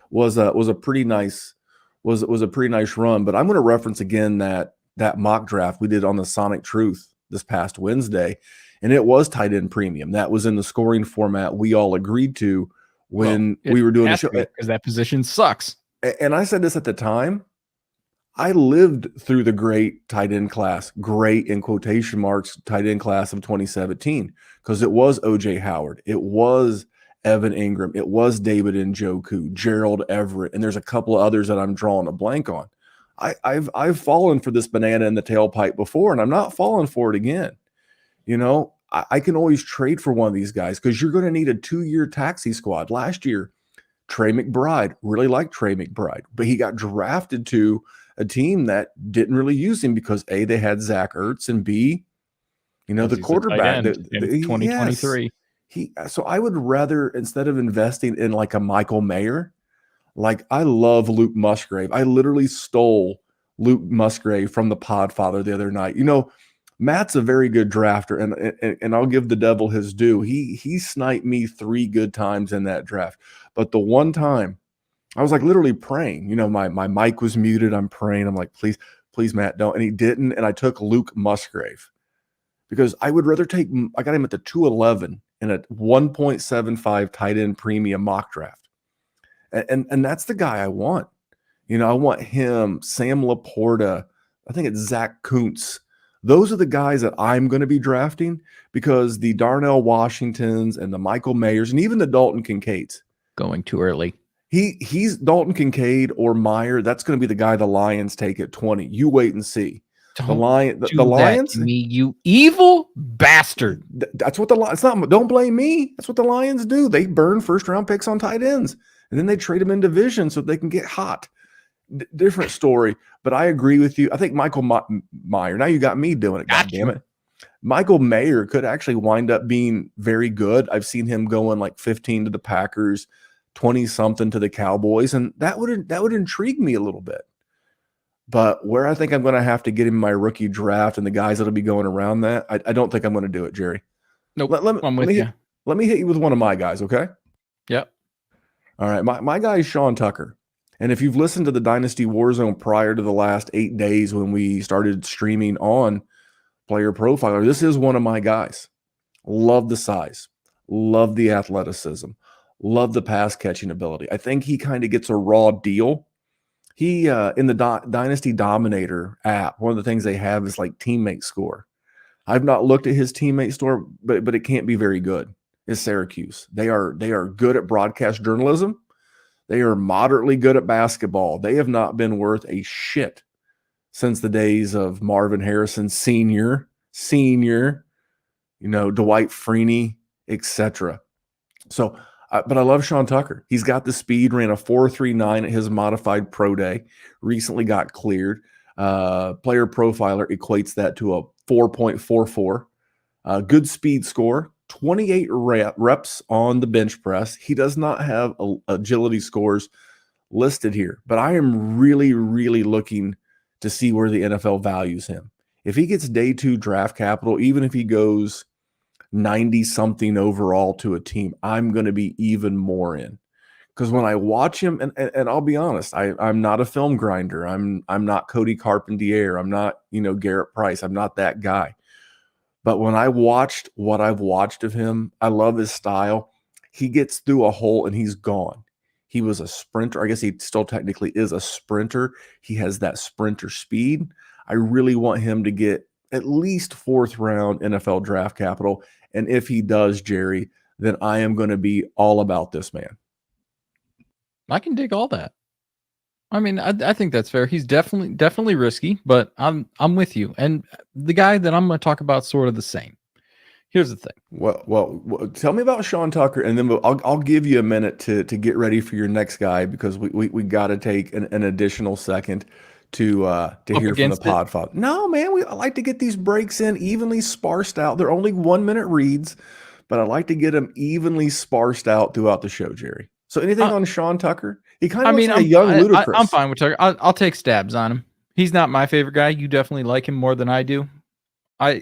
was a pretty nice run. But I'm going to reference again that mock draft we did on the Sonic Truth this past Wednesday, and it was tight end premium. That was in the scoring format we all agreed to when we were doing the show, because that position sucks. And I said this at the time. I lived through the great tight end class, great in quotation marks, tight end class of 2017, because it was OJ Howard, it was Evan Ingram, it was David Njoku, Gerald Everett, and there's a couple of others that I'm drawing a blank on. I've fallen for this banana in the tailpipe before, and I'm not falling for it again. You know, I can always trade for one of these guys because you're going to need a 2-year taxi squad. Last year, Trey McBride, really liked Trey McBride, but he got drafted to a team that didn't really use him because A, they had Zach Ertz, and B, you know, the quarterback in 2023. So I would rather, instead of investing in like a Michael Mayer, like I love Luke Musgrave. I literally stole Luke Musgrave from the Podfather the other night. You know, Matt's a very good drafter, and I'll give the devil his due. He sniped me 3 good times in that draft. But the one time I was like literally praying, you know, my mic was muted. I'm praying. I'm like, please, Matt, don't. And he didn't. And I took Luke Musgrave because I would rather I got him at the 211 in a 1.75 tight end premium mock draft. And that's the guy I want. You know, I want him, Sam Laporta. I think it's Zach Kuntz. Those are the guys that I'm going to be drafting, because the Darnell Washingtons and the Michael Mayers and even the Dalton Kincaids. Going too early. He's Dalton Kincaid or Meyer. That's going to be the guy the Lions take at 20. You wait and see. The Lions, me, you evil bastard. That's what it's not. Don't blame me. That's what the Lions do. They burn first round picks on tight ends, and then they trade them in division so they can get hot. Different story, but I agree with you. I think Michael Mayer. Now you got me doing it. God damn it. Michael Mayer could actually wind up being very good. I've seen him going like 15 to the Packers, 20-something to the Cowboys, and that would intrigue me a little bit. But where I think I'm going to have to get him in my rookie draft and the guys that'll be going around that, I don't think I'm going to do it, Jerry. Nope. I'm with you. Let me hit you with one of my guys, okay? Yep. All right. My guy is Sean Tucker. And if you've listened to the Dynasty War Zone prior to the last 8 days when we started streaming on Player Profiler, this is one of my guys. Love the size. Love the athleticism. Love the pass catching ability. I think he kind of gets a raw deal. He, in the Dynasty Dominator app, one of the things they have is like teammate score. I've not looked at his teammate score, but it can't be very good. It's Syracuse. They are good at broadcast journalism. They are moderately good at basketball. They have not been worth a shit since the days of Marvin Harrison Sr., Dwight Freeney, etc. So, but I love Sean Tucker. He's got the speed, ran a 4.39 at his modified pro day, recently got cleared. Player Profiler equates that to a 4.44. Good speed score, 28 reps on the bench press. He does not have agility scores listed here, but I am really, really looking to see where the NFL values him. If he gets day 2 draft capital, even if he goes 90-something overall to a team, I'm going to be even more in. Because when I watch him, and I'll be honest, I'm not a film grinder. I'm not Cody Carpentier. I'm not, Garrett Price. I'm not that guy. But when I watched what I've watched of him, I love his style. He gets through a hole and he's gone. He was a sprinter. I guess he still technically is a sprinter. He has that sprinter speed. I really want him to get at least 4th round NFL draft capital. And if he does, Jerry, then I am going to be all about this man. I can dig all that. I mean, I think that's fair. He's definitely risky, but I'm with you. And the guy that I'm going to talk about is sort of the same. Here's the thing. Well, tell me about Sean Tucker, and then I'll give you a minute to get ready for your next guy, because we got to take an additional second to hear from the pod father. No, man, I like to get these breaks in evenly sparsed out. They're only 1-minute reads, but I like to get them evenly sparsed out throughout the show, Jerry. So anything on Sean Tucker? He kind of looks like a young Ludacris. I'm fine with Tucker. I'll take stabs on him. He's not my favorite guy. You definitely like him more than I do.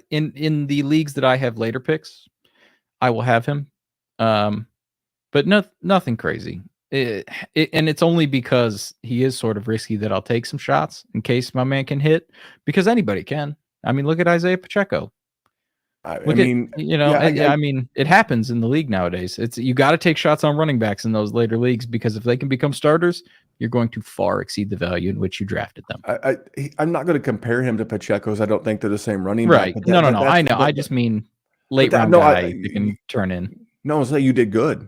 In the leagues that I have later picks, I will have him. But nothing crazy. And it's only because he is sort of risky that I'll take some shots in case my man can hit, because anybody can. I mean, look at Isaiah Pacheco. I mean, it happens in the league nowadays. You got to take shots on running backs in those later leagues, because if they can become starters, you're going to far exceed the value in which you drafted them. I'm not going to compare him to Pacheco's. I don't think they're the same running back. Right. No. I know. I just mean late round guy you can turn in. No, say you did good.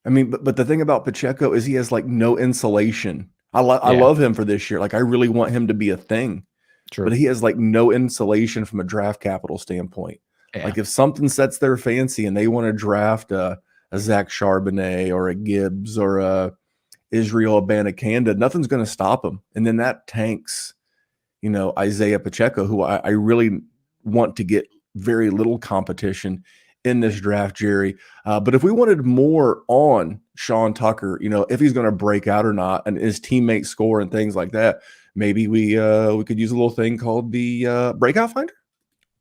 I mean, but the thing about Pacheco is he has like no insulation. I love him for this year. Like, I really want him to be a thing. True. But he has like no insulation from a draft capital standpoint. Yeah. Like, if something sets their fancy and they want to draft a Zach Charbonnet or a Gibbs or a Israel Abanikanda, nothing's going to stop them. And then that tanks, Isaiah Pacheco, who I really want to get very little competition in this draft, Jerry. But if we wanted more on Sean Tucker, if he's going to break out or not, and his teammates score and things like that, maybe we could use a little thing called the Breakout Finder.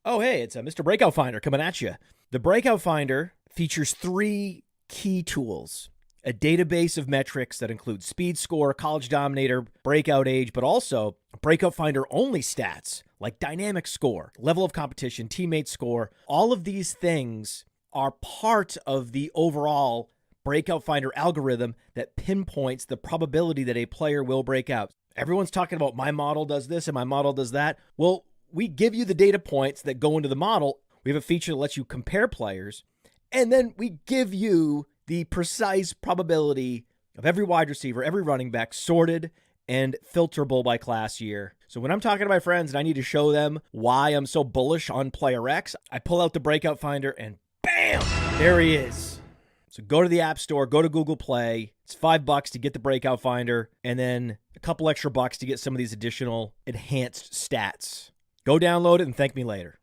Oh, hey, it's Mr. Breakout Finder coming at you. The Breakout Finder features 3 key tools: a database of metrics that include speed score, college dominator, breakout age, but also Breakout Finder only stats like dynamic score, level of competition, teammate score. All of these things are part of the overall Breakout Finder algorithm that pinpoints the probability that a player will break out. Everyone's talking about my model does this and my model does that. Well, we give you the data points that go into the model. We have a feature that lets you compare players, and then we give you the precise probability of every wide receiver, every running back, sorted and filterable by class year. So when I'm talking to my friends and I need to show them why I'm so bullish on player X, I pull out the Breakout Finder and bam, there he is. So go to the App Store, go to Google Play. It's $5 to get the Breakout Finder, and then a couple extra bucks to get some of these additional enhanced stats. Go download it and thank me later.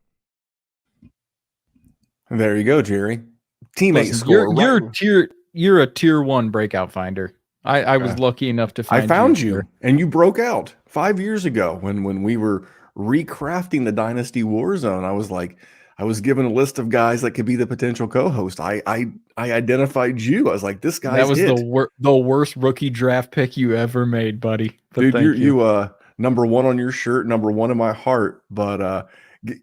There you go, Jerry. Teammate score. you're a tier 1 breakout finder. I was lucky enough to find I found you. you, and you broke out 5 years ago when we were recrafting the Dynasty War Zone. I was like, I was given a list of guys that could be the potential co-host. I identified you. I was like, this guy's That was it. the worst rookie draft pick you ever made, buddy. But Dude, thank you number 1 on your shirt, number 1 in my heart. But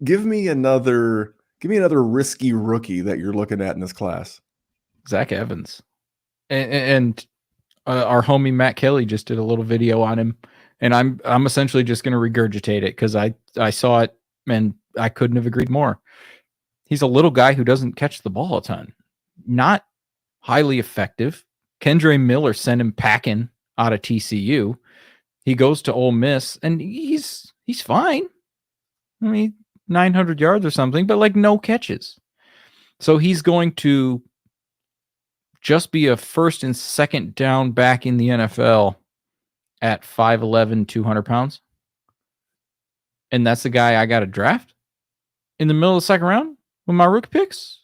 give me another risky rookie that you're looking at in this class. Zach Evans, and our homie Matt Kelly just did a little video on him, and I'm essentially just going to regurgitate it because I saw it and I couldn't have agreed more. He's a little guy who doesn't catch the ball a ton, not highly effective. Kendre Miller sent him packing out of TCU. He goes to Ole Miss and he's fine. I mean, 900 yards or something, but like no catches. So he's going to just be a first and second down back in the NFL at 5'11", 200 pounds. And that's the guy I got to draft in the middle of the second round with my rookie picks?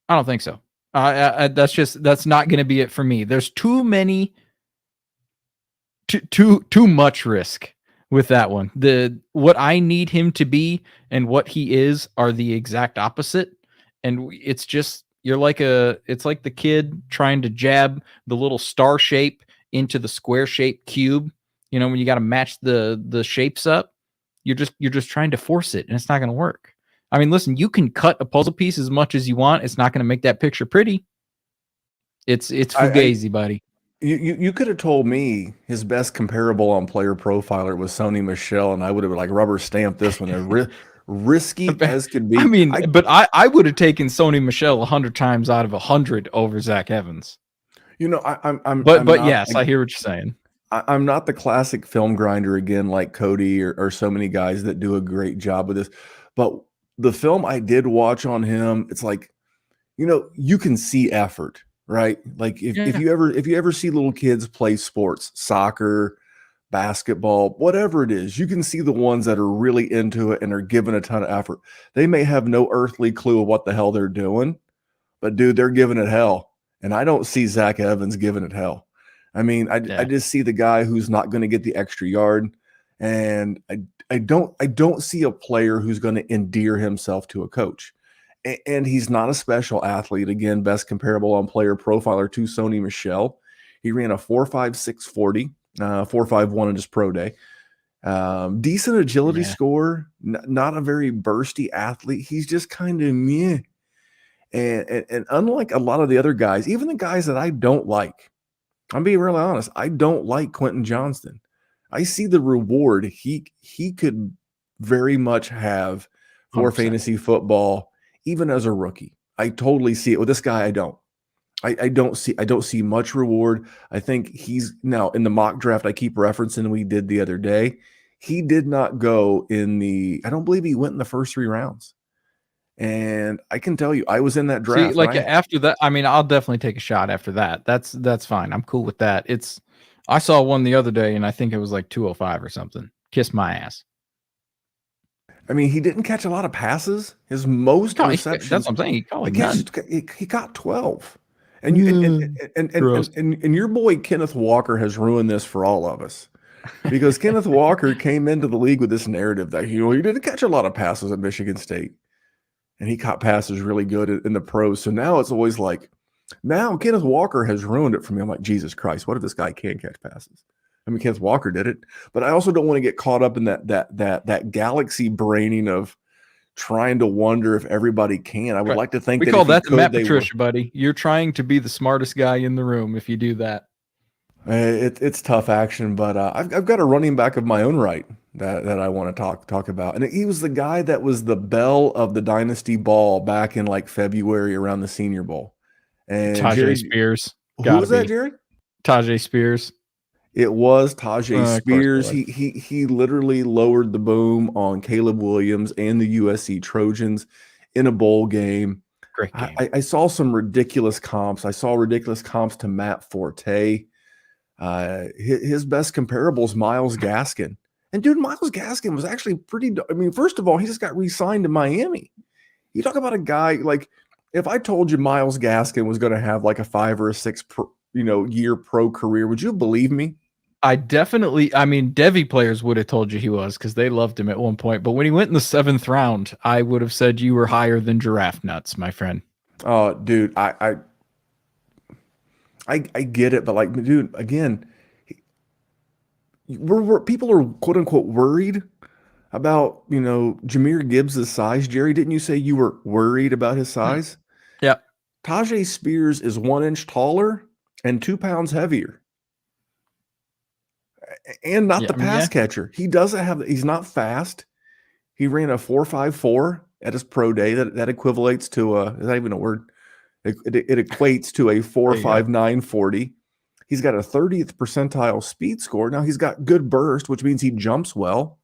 I don't think so. That's not going to be it for me. There's too much risk with that one. What I need him to be and what he is are the exact opposite. And it's just, it's like the kid trying to jab the little star shape into the square shaped cube. You know, when you got to match the shapes up, you're just trying to force it and it's not going to work. I mean, listen, you can cut a puzzle piece as much as you want. It's not going to make that picture pretty. It's fugazi, buddy. You could have told me his best comparable on Player Profiler was Sony Michel, and I would have like rubber stamped this one. Risky as could be. I mean, but I would have taken Sony Michel 100 times out of 100 over Zach Evans. You know, But yes, I hear what you're saying. I'm not the classic film grinder again, like Cody or so many guys that do a great job with this. But the film I did watch on him, it's like, you know, you can see effort, right? Like if you ever see little kids play sports, soccer, basketball, whatever it is, you can see the ones that are really into it and are giving a ton of effort. They may have no earthly clue of what the hell they're doing, but dude, they're giving it hell. And I don't see Zach Evans giving it hell. I mean, I just see the guy who's not going to get the extra yard, and I don't see a player who's going to endear himself to a coach. And he's not a special athlete. Again, best comparable on Player Profiler to Sony Michel. He ran a 4.56 40, 4.51 in his pro day. Decent agility score, not a very bursty athlete. He's just kind of meh. And unlike a lot of the other guys, even the guys that I don't like, I'm being really honest, I don't like Quentin Johnston. I see the reward he could very much have for 100%. Fantasy football, even as a rookie. I totally see it. With this guy, I don't. I don't see much reward. I think he's now in the mock draft I keep referencing we did the other day. He did not go I don't believe he went in the first 3 rounds. And I can tell you, I was in that draft. See, like after that, I mean, I'll definitely take a shot after that. That's fine. I'm cool with that. I saw one the other day and I think it was like 205 or something. Kiss my ass. I mean, he didn't catch a lot of passes. His most receptions. That's what I'm saying. He got 12. And your boy Kenneth Walker has ruined this for all of us, because Kenneth Walker came into the league with this narrative that he didn't catch a lot of passes at Michigan State, and he caught passes really good in the pros. So now it's always like, now Kenneth Walker has ruined it for me. I'm like, Jesus Christ, what if this guy can't catch passes? I mean, Kenneth Walker did it, but I also don't want to get caught up in that galaxy braining of trying to wonder if everybody can. I would like to think we call that the Matt Patricia, buddy. You're trying to be the smartest guy in the room if you do that. It's tough action, but I've got a running back of my own right that I want to talk about, and he was the guy that was the belle of the Dynasty Ball back in like February around the Senior Bowl. And Tajay Spears. Who was that, Jerry? Tajay Spears. It was Tajay Spears. He literally lowered the boom on Caleb Williams and the USC Trojans in a bowl game. Great game. I saw some ridiculous comps. I saw ridiculous comps to Matt Forte. His best comparable is Myles Gaskin. And dude, Myles Gaskin was actually pretty. I mean, first of all, he just got re-signed to Miami. You talk about a guy like if I told you Miles Gaskin was going to have like a 5 or a 6 year pro career, would you believe me? I mean, Devy players would have told you he was because they loved him at one point. But when he went in the 7th round, I would have said you were higher than giraffe nuts, my friend. Oh, dude, I get it, but like, dude, again, we're people are quote unquote worried about Jahmyr Gibbs' size. Jerry, didn't you say you were worried about his size? Yeah. Tajay Spears is 1 inch taller and 2 pounds heavier. And not the pass catcher. He doesn't have, he's not fast. He ran a 4.54 at his pro day. That equates to is that even a word? It equates to a 4.59 40. He's got a 30th percentile speed score. Now he's got good burst, which means he jumps well.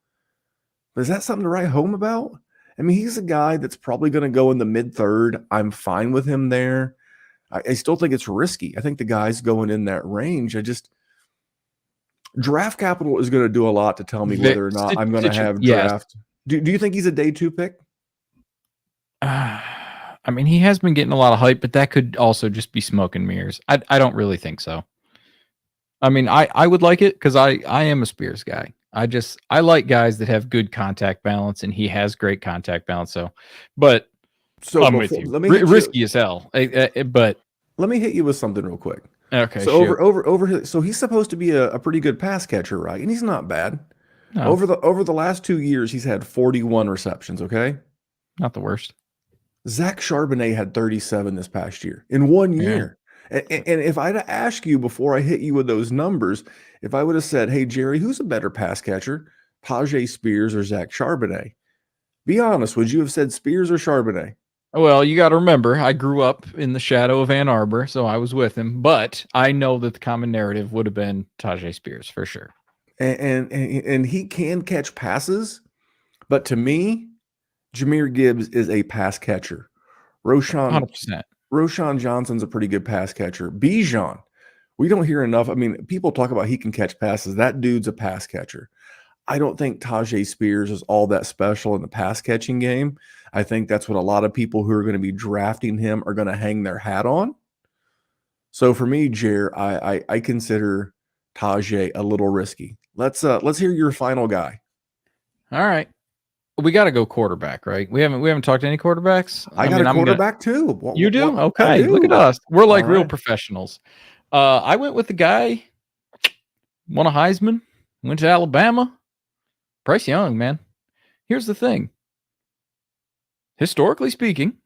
But is that something to write home about? I mean, he's a guy that's probably going to go in the mid-3rd. I'm fine with him there. I still think it's risky. I think the guy's going in that range. Draft capital is going to do a lot to tell me whether or not I'm going to have draft. Do you think he's a day 2 pick? I memean, he has been getting a lot of hype, but that could also just be smoke and mirrors. I don't really think so. I mean, I would like it because I am a Spears guy. I like guys that have good contact balance, and he has great contact balance. I'm with you. Risky as hell. But let me hit you with something real quick. Okay. So so he's supposed to be a pretty good pass catcher, right? And he's not bad. No. Over the last 2 years, he's had 41 receptions. Okay, not the worst. Zach Charbonnet had 37 this past year in 1 year. Yeah. And if I'd asked you before I hit you with those numbers, if I would have said, "Hey Jerry, who's a better pass catcher, Tajay Spears or Zach Charbonnet?" Be honest, would you have said Spears or Charbonnet? Well, you got to remember, I grew up in the shadow of Ann Arbor, so I was with him. But I know that the common narrative would have been Tajay Spears for sure. And he can catch passes, but to me, Jahmyr Gibbs is a pass catcher. 100%. Roschon Johnson's a pretty good pass catcher. Bijan, we don't hear enough. I mean, people talk about he can catch passes. That dude's a pass catcher. I don't think Tajay Spears is all that special in the pass catching game. I think that's what a lot of people who are going to be drafting him are going to hang their hat on. So for me, Jer, I consider Tajay a little risky. Let's hear your final guy. All right. We got to go quarterback, right? We haven't talked to any quarterbacks. I got a quarterback too. You do? Okay. Look at us. We're like real professionals. I went with the guy, won a Heisman, went to Alabama. Bryce Young, man. Here's the thing. Historically speaking,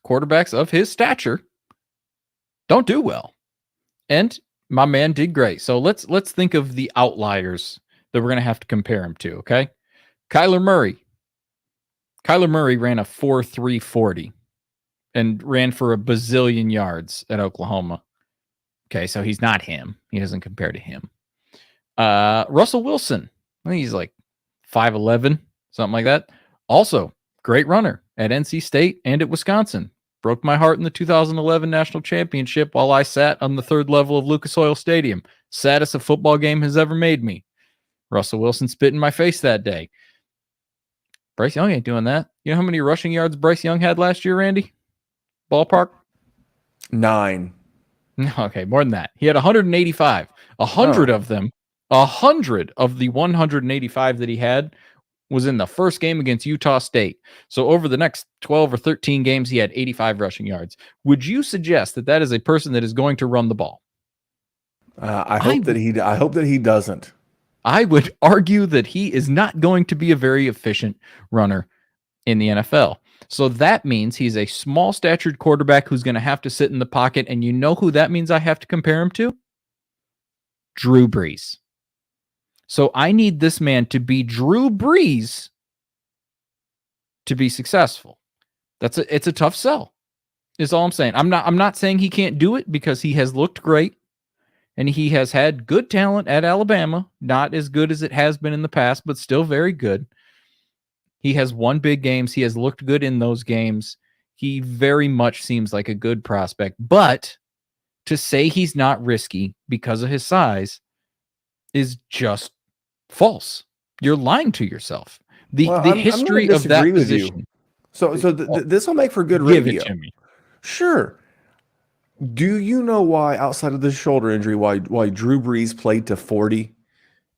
quarterbacks of his stature don't do well. And my man did great. So let's think of the outliers that we're going to have to compare him to, okay? Kyler Murray. Kyler Murray ran a 4.3 40 and ran for a bazillion yards at Oklahoma. Okay, so he's not him. He doesn't compare to him. Russell Wilson. I think he's like 5'11", something like that. Also, great runner at NC State and at Wisconsin. Broke my heart in the 2011 national championship while I sat on the 3rd level of Lucas Oil Stadium. Saddest a football game has ever made me. Russell Wilson spit in my face that day. Bryce Young ain't doing that. You know how many rushing yards Bryce Young had last year, Randy? Ballpark? 9. Okay, more than that. He had 185. 100 of them. 100 of the 185 that he had was in the first game against Utah State. So over the next 12 or 13 games, he had 85 rushing yards. Would you suggest that that is a person that is going to run the ball? I hope that he doesn't. I would argue that he is not going to be a very efficient runner in the NFL. So that means he's a small-statured quarterback who's going to have to sit in the pocket. And you know who that means I have to compare him to? Drew Brees. So I need this man to be Drew Brees to be successful. It's a tough sell. Is all I'm saying. I'm not saying he can't do it because he has looked great and he has had good talent at Alabama, not as good as it has been in the past, but still very good. He has won big games. He has looked good in those games. He very much seems like a good prospect, but to say he's not risky because of his size is just false. You're lying to yourself. The history of that position. So this will make for good radio. Give it to me. Sure. Do you know why, outside of the shoulder injury, why Drew Brees played to 40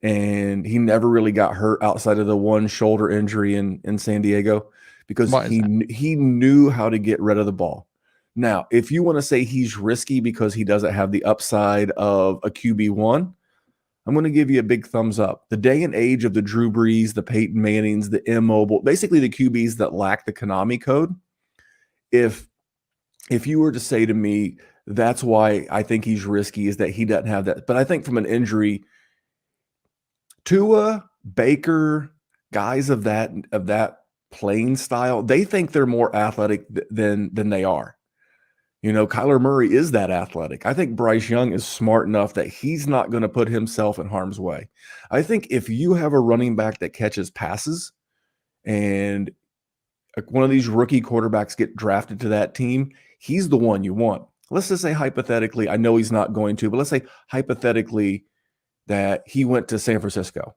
and he never really got hurt outside of the one shoulder injury in San Diego? Because Why is that? he knew how to get rid of the ball. Now, if you want to say he's risky because he doesn't have the upside of a QB1, I'm going to give you a big thumbs up. The day and age of the Drew Brees, the Peyton Mannings, the immobile, basically the QBs that lack the Konami code. If you were to say to me, that's why I think he's risky, is that he doesn't have that. But I think from an injury, Tua, Baker, guys of that playing style, they think they're more athletic than they are. You know, Kyler Murray is that athletic. I think Bryce Young is smart enough that he's not going to put himself in harm's way. I think if you have a running back that catches passes and one of these rookie quarterbacks get drafted to that team, he's the one you want. Let's just say hypothetically, I know he's not going to, but let's say hypothetically that he went to San Francisco.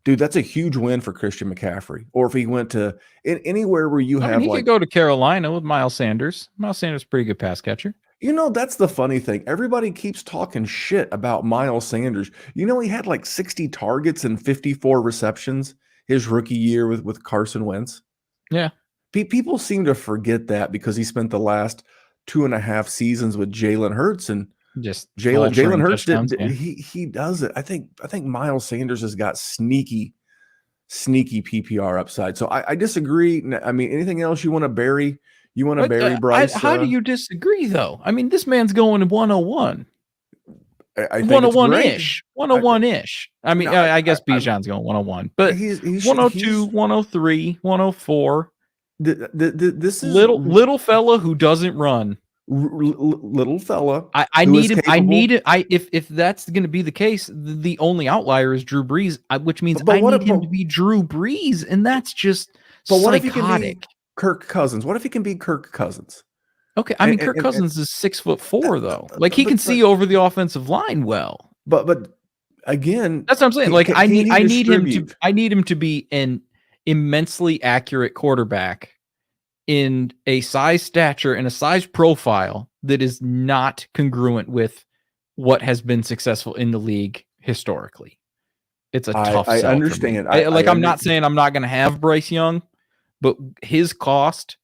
Dude, that's a huge win for Christian McCaffrey. Or if he went to anywhere where you have he like, could go to Carolina with Miles Sanders. Miles Sanders is a pretty good pass catcher. you know, that's the funny thing. Everybody keeps talking shit about Miles Sanders. You know, he had like 60 targets and 54 receptions his rookie year with Carson Wentz. Yeah. People seem to forget that because he spent the last 2.5 seasons with Jalen Hurts, and Just Jalen Hurts touchdowns, didn't. He does it. I think Miles Sanders has got sneaky PPR upside. So I disagree. I mean, anything else you want to bury? You want to bury Bryce? How do you disagree, though? I mean, this man's going to 101. I think 101-ish. 101-ish. I mean, No, I guess Bijan's going 101, but he's 102, 103, 104. This is Little fella who doesn't run. Little fella. I need him. I need it. If that's going to be the case, the only outlier is Drew Brees, which means I need him to be Drew Brees, and that's just but what psychotic. if he can be Kirk Cousins? What if he can be Kirk Cousins? Okay, I mean, Kirk Cousins is 6'4", though. Like he can see over the offensive line well. But again, that's what I'm saying. Like I need him to be an immensely accurate quarterback in a size, stature, and a size profile that is not congruent with what has been successful in the league historically. It's a tough sell. I understand. I'm not saying I'm not going to have Bryce Young, but his cost.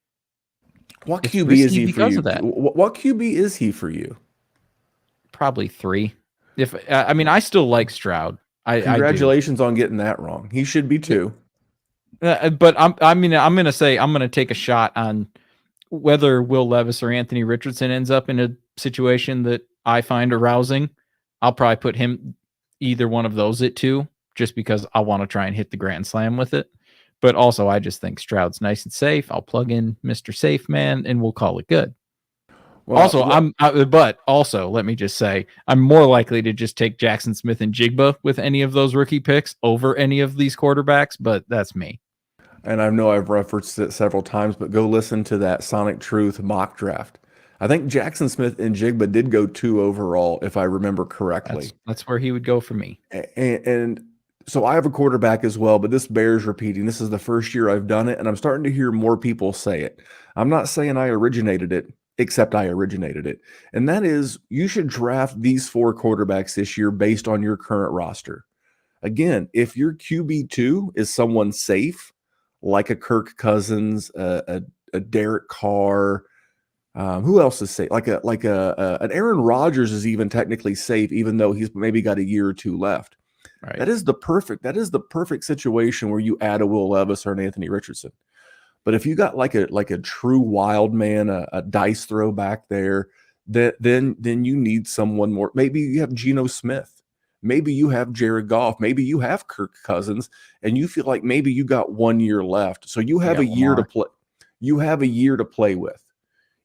What QB is he for you? What QB is he for you? Probably 3. I mean, I still like Stroud. Congratulations on getting that wrong. He should be 2. But I'm going to take a shot on whether Will Levis or Anthony Richardson ends up in a situation that I find arousing. I'll probably put him either one of those at 2, just because I want to try and hit the grand slam with it. But also, I just think Stroud's nice and safe. I'll plug in Mr. Safe Man, and we'll call it good. Well, but also, let me just say, I'm more likely to just take Jackson Smith and Jigba with any of those rookie picks over any of these quarterbacks, but that's me. And I know I've referenced it several times, but go listen to that Sonic Truth mock draft. I think Jackson Smith and Jigba did go 2 overall, if I remember correctly. That's where he would go for me. And so I have a quarterback as well, but this bears repeating. This is the first year I've done it, and I'm starting to hear more people say it. I'm not saying I originated it, except I originated it. And that is, you should draft these 4 quarterbacks this year based on your current roster. Again, if your QB2 is someone safe, like a Kirk Cousins, a Derek Carr, who else is safe? Like an Aaron Rodgers is even technically safe, even though he's maybe got a year or 2 left. Right. That is the perfect situation where you add a Will Levis or an Anthony Richardson. But if you got like a true wild man, a dice throw back there, then you need someone more. Maybe you have Geno Smith. Maybe you have Jared Goff. Maybe you have Kirk Cousins, and you feel like maybe you got 1 year left. So you have a year to play. You have a year to play with.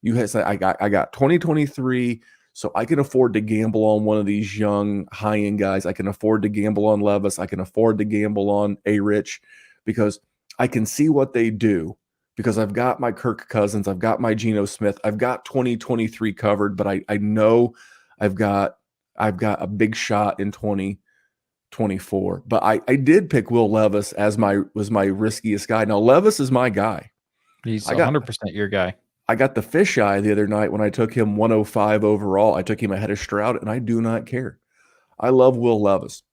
You have say, I got 2023. So I can afford to gamble on one of these young high-end guys. I can afford to gamble on Levis. I can afford to gamble on A-Rich because I can see what they do, because I've got my Kirk Cousins. I've got my Geno Smith. I've got 2023 covered, but I know I've got a big shot in 2024. But I did pick Will Levis was my riskiest guy. Now Levis is my guy. He's 100% your guy. I got the fisheye the other night when I took him 105 overall. I took him ahead of Stroud, and I do not care. I love Will Levis.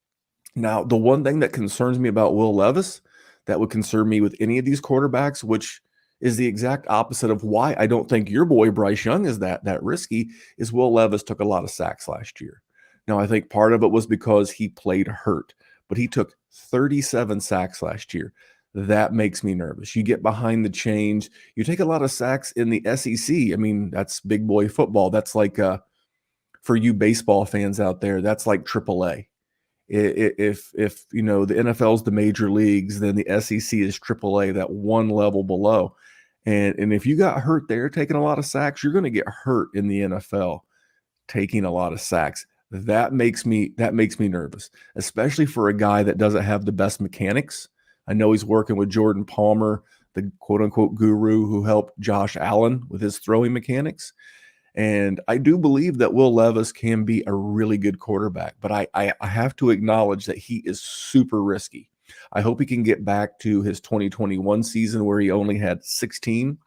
Now, the one thing that concerns me about Will Levis, that would concern me with any of these quarterbacks, which is the exact opposite of why I don't think your boy Bryce Young is that risky, is Will Levis took a lot of sacks last year. Now, I think part of it was because he played hurt, but he took 37 sacks last year. That makes me nervous. You get behind the chains. You take a lot of sacks in the SEC. I mean, that's big boy football. That's like, for you baseball fans out there, that's like AAA. If the NFL is the major leagues, then the SEC is AAA, that one level below. And if you got hurt there taking a lot of sacks, you're going to get hurt in the NFL taking a lot of sacks. That makes me nervous, especially for a guy that doesn't have the best mechanics. I know he's working with Jordan Palmer, the quote unquote guru who helped Josh Allen with his throwing mechanics. And I do believe that Will Levis can be a really good quarterback, but I have to acknowledge that he is super risky. I hope he can get back to his 2021 season where he only had 16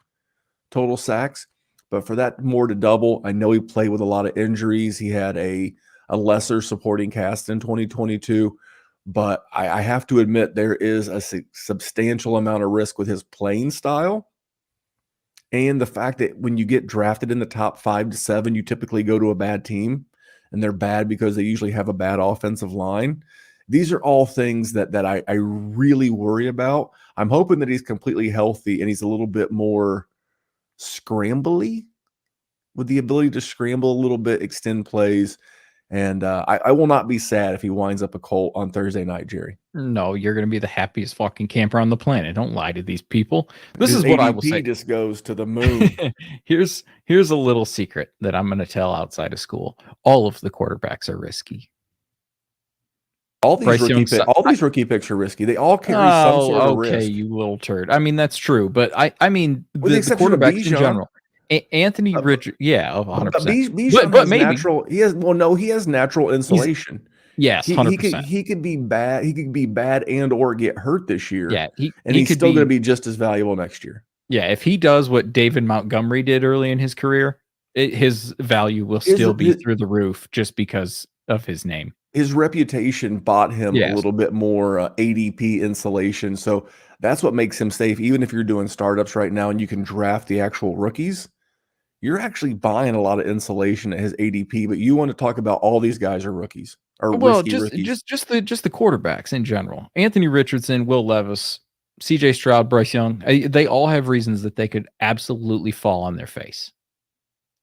total sacks. But for that more to double, I know he played with a lot of injuries. He had a lesser supporting cast in 2022. But I have to admit there is a substantial amount of risk with his playing style. And the fact that when you get drafted in the top 5 to 7, you typically go to a bad team, and they're bad because they usually have a bad offensive line. These are all things that I really worry about. I'm hoping that he's completely healthy and he's a little bit more scrambly, with the ability to scramble a little bit, extend plays. And I will not be sad if he winds up a Colt on Thursday night, Jerry. No, you're going to be the happiest fucking camper on the planet. Don't lie to these people. This His is what ADP I will say. Just goes to the moon. Here's a little secret that I'm going to tell outside of school. All of the quarterbacks are risky. All these rookie picks are risky. They all carry some sort of risk. Okay, you little turd. I mean, that's true, but I mean with the quarterbacks in general. Anthony Richard, 100%. But maybe natural. He has natural insulation. Yes, 100%. He could be bad. He could be bad and or get hurt this year. Yeah, he's still going to be just as valuable next year. Yeah, if he does what David Montgomery did early in his career, his value will still be through the roof just because of his name. His reputation bought him a little bit more ADP insulation. So that's what makes him safe. Even if you're doing startups right now and you can draft the actual rookies, you're actually buying a lot of insulation at his ADP. But you want to talk about all these guys are rookies. Just the quarterbacks in general. Anthony Richardson, Will Levis, CJ Stroud, Bryce Young, they all have reasons that they could absolutely fall on their face.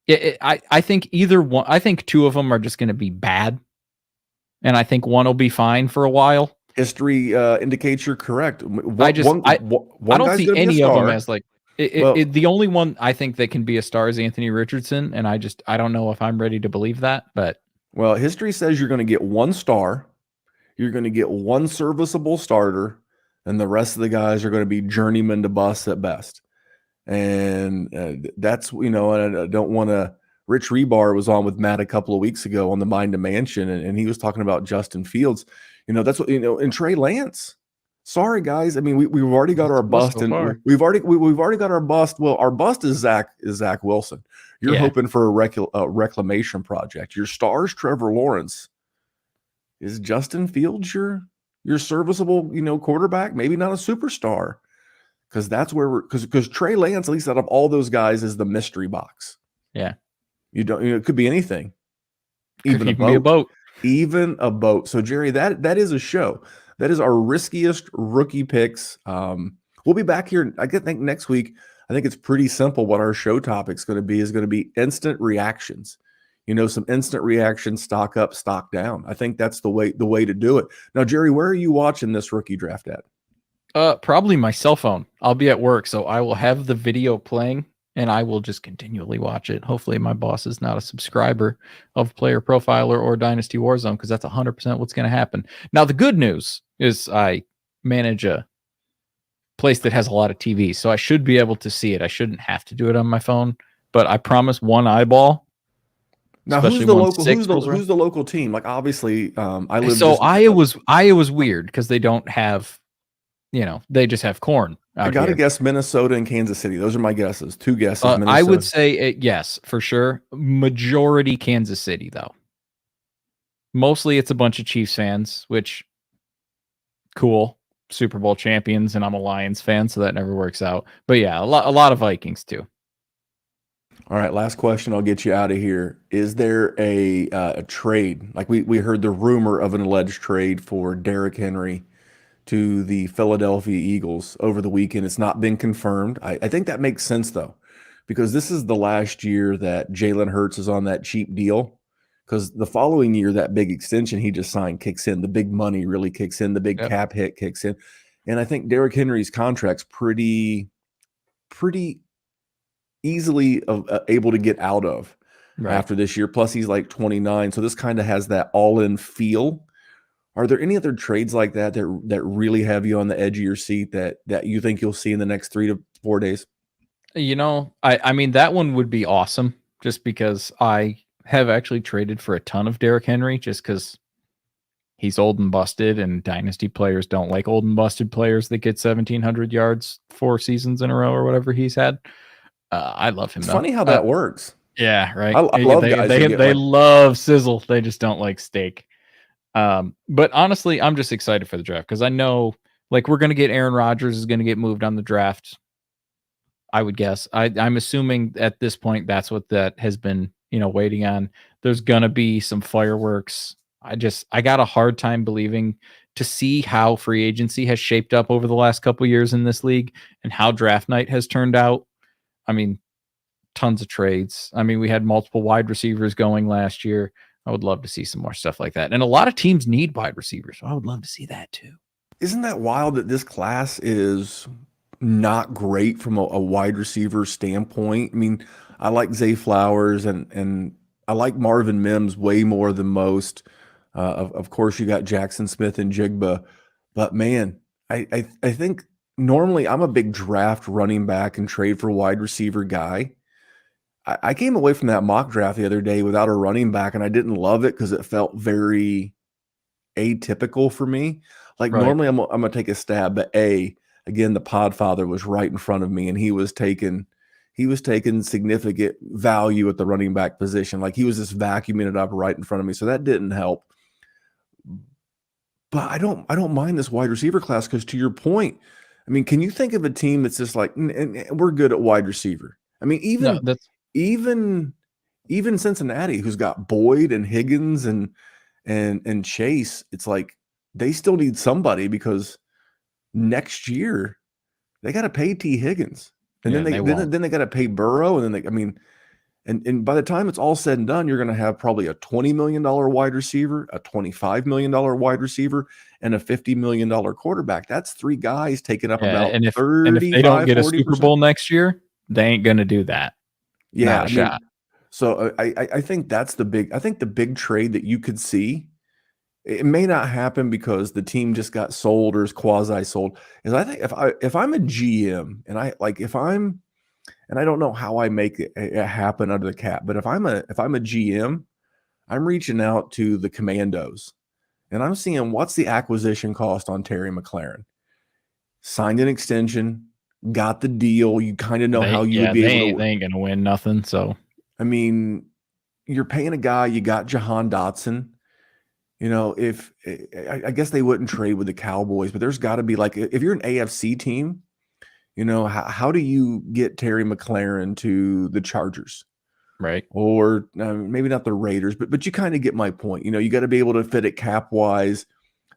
I think either one. I think two of them are just going to be bad, and I think one will be fine for a while. History indicates you're correct. I don't see any of them as like the only one I think that can be a star is Anthony Richardson, and I don't know if I'm ready to believe that, but history says you're going to get one star, you're going to get one serviceable starter, and the rest of the guys are going to be journeyman to bust at best. And that's, and I don't want to. Rich Rebar was on with Matt a couple of weeks ago on the Mind to Mansion, and he was talking about Justin Fields. That's what, and Trey Lance. Sorry, guys. I mean, we've already got our bust, and we've already got our bust. Well, our bust is Zach Wilson. You're hoping for a reclamation project. Your star's Trevor Lawrence. Is Justin Fields your serviceable, quarterback? Maybe not a superstar, because that's where because Trey Lance, at least out of all those guys, is the mystery box. Yeah, it could be anything, even a boat. Even a boat. So Jerry, that is a show. That is our riskiest rookie picks. We'll be back here. I think next week. I think it's pretty simple. What our show topic is going to be instant reactions. Some instant reactions, stock up, stock down. I think that's the way to do it. Now, Jerry, where are you watching this rookie draft at? Probably my cell phone. I'll be at work, so I will have the video playing, and I will just continually watch it. Hopefully, my boss is not a subscriber of Player Profiler or Dynasty War Zone, because that's 100% what's going to happen. Now, the good news is I manage a place that has a lot of TVs, so I should be able to see it. I shouldn't have to do it on my phone, but I promise one eyeball. Now, who's the local team? Like, obviously, I live. So Iowa's weird because they don't have, they just have corn. I out got to here. guess Minnesota and Kansas City. Those are my guesses. Two guesses. I Minnesota. would say yes, for sure. Majority Kansas City, though. Mostly it's a bunch of Chiefs fans, which cool. Super Bowl champions, and I'm a Lions fan, so that never works out. But yeah, a lot of Vikings too. All right, last question. I'll get you out of here. Is there a trade? Like we heard the rumor of an alleged trade for Derrick Henry to the Philadelphia Eagles over the weekend. It's not been confirmed. I think that makes sense though, because this is the last year that Jalen Hurts is on that cheap deal. Because the following year, that big extension he just signed kicks in. The big money really kicks in. The big Yep. cap hit kicks in. And I think Derrick Henry's contract's pretty easily able to get out of after this year. Plus, he's like 29. So this kind of has that all-in feel. Are there any other trades like that that really have you on the edge of your seat that you think you'll see in the next 3 to 4 days? You know, I mean, that one would be awesome just because I have actually traded for a ton of Derrick Henry just because he's old and busted, and dynasty players don't like old and busted players that get 1,700 yards 4 seasons in a row or whatever he's had. I love him. It's though. funny how that works. Yeah, right. I love guys who get They like, love sizzle. They just don't like steak. But honestly, I'm just excited for the draft because I know, like, we're gonna get Aaron Rodgers is gonna get moved on the draft. I would guess. I'm assuming at this point that's what that has been, waiting on. There's gonna be some fireworks. I got a hard time believing to see how free agency has shaped up over the last couple years in this league and how draft night has turned out. I mean, tons of trades. I mean, we had multiple wide receivers going last year. I would love to see some more stuff like that. And a lot of teams need wide receivers. So I would love to see that too. isn't that wild that this class is not great from a wide receiver standpoint? I mean, I like Zay Flowers and I like Marvin Mims way more than most. Of course, you got Jackson Smith and Jigba, but man, I think normally I'm a big draft running back and trade for wide receiver guy. I came away from that mock draft the other day without a running back, and I didn't love it because it felt very atypical for me. Like Right. normally I'm gonna take a stab, but again, the Podfather was right in front of me, and he was taking significant value at the running back position. Like he was just vacuuming it up right in front of me. So that didn't help. But I don't mind this wide receiver class because to your point, I mean, can you think of a team that's just like we're good at wide receiver? I mean, No, that's even Cincinnati, who's got Boyd and Higgins and Chase, it's like they still need somebody because next year they got to pay T. Higgins, and Yeah, then they got to pay Burrow, and then and by the time it's all said and done, you're going to have probably a $20 million wide receiver, a $25 million wide receiver, and a $50 million quarterback. That's 3 guys taking up about and if 35, they don't get a 40%. Super Bowl next year, they ain't gonna do that. Yeah, Not a shot. So I think that's the big trade that you could see. It may not happen because the team just got sold or is quasi sold. Is I think if I'm a GM and I don't know how I make it happen under the cap, but if I'm a GM, I'm reaching out to the Commandos and I'm seeing what's the acquisition cost on Terry McLaurin. Signed an extension, got the deal. You kind of know how you would be able to. They ain't gonna win nothing. So I mean, you're paying a guy. You got Jahan Dotson. If I guess they wouldn't trade with the Cowboys, but there's got to be like if you're an AFC team, how do you get Terry McLaurin to the Chargers? right. Or maybe not the Raiders, but you kind of get my point. You got to be able to fit it cap wise,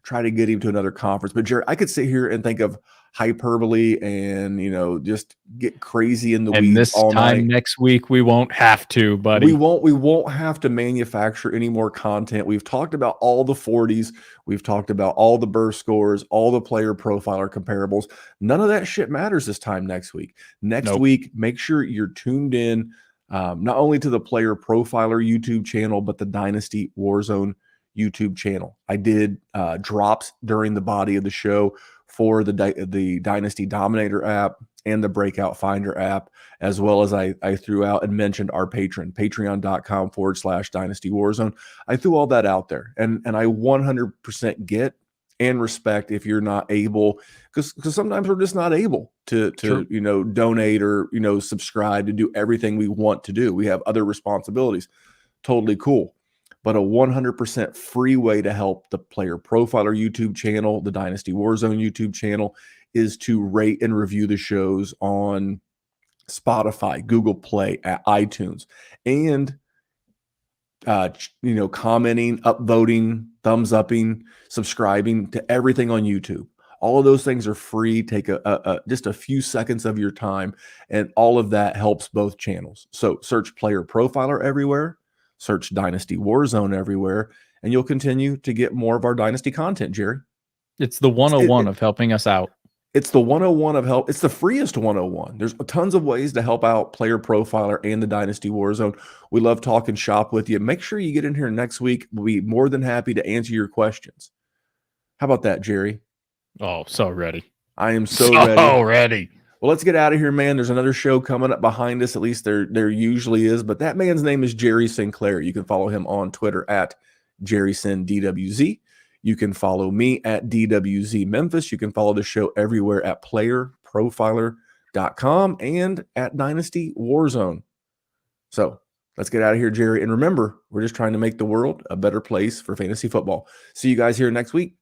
try to get him to another conference. But Jared, I could sit here and think of hyperbole and just get crazy in the And weeds this all time night. next week we won't have to, buddy. We won't have to manufacture any more content. We've talked about all the 40s. We've talked about all the burst scores, all the player profiler comparables. None of that shit matters this time next week. Next Nope. week, make sure you're tuned in not only to the player profiler YouTube channel, but the Dynasty War Zone YouTube channel. I did drops during the body of the show for the Dynasty Dominator app and the Breakout Finder app, as well as I threw out and mentioned our patreon.com/Dynasty Warzone. I threw all that out there, and I 100% get and respect if you're not able, because sometimes we're just not able to True. donate or subscribe to do everything we want to do. We have other responsibilities. Totally cool. But a 100% free way to help the Player Profiler YouTube channel, the Dynasty War Zone YouTube channel, is to rate and review the shows on Spotify, Google Play, iTunes, and commenting, upvoting, thumbs upping, subscribing to everything on YouTube. All of those things are free. Take just a few seconds of your time, and all of that helps both channels. So search Player Profiler everywhere, search Dynasty War Zone everywhere, and you'll continue to get more of our Dynasty content, Jerry. It's the 101 of helping us out. It's the 101 of help. It's the freest 101. There's tons of ways to help out Player Profiler and the Dynasty War Zone. We love talking shop with you. Make sure you get in here next week. We'll be more than happy to answer your questions. How about that, Jerry? Oh, so ready. I am so ready. ready. Well, let's get out of here, man. There's another show coming up behind us. At least there usually is. But that man's name is Jerry Sinclair. You can follow him on Twitter at JerrySinDWZ. You can follow me at DWZ Memphis. You can follow the show everywhere at playerprofiler.com and at Dynasty Warzone. So let's get out of here, Jerry. And remember, we're just trying to make the world a better place for fantasy football. See you guys here next week.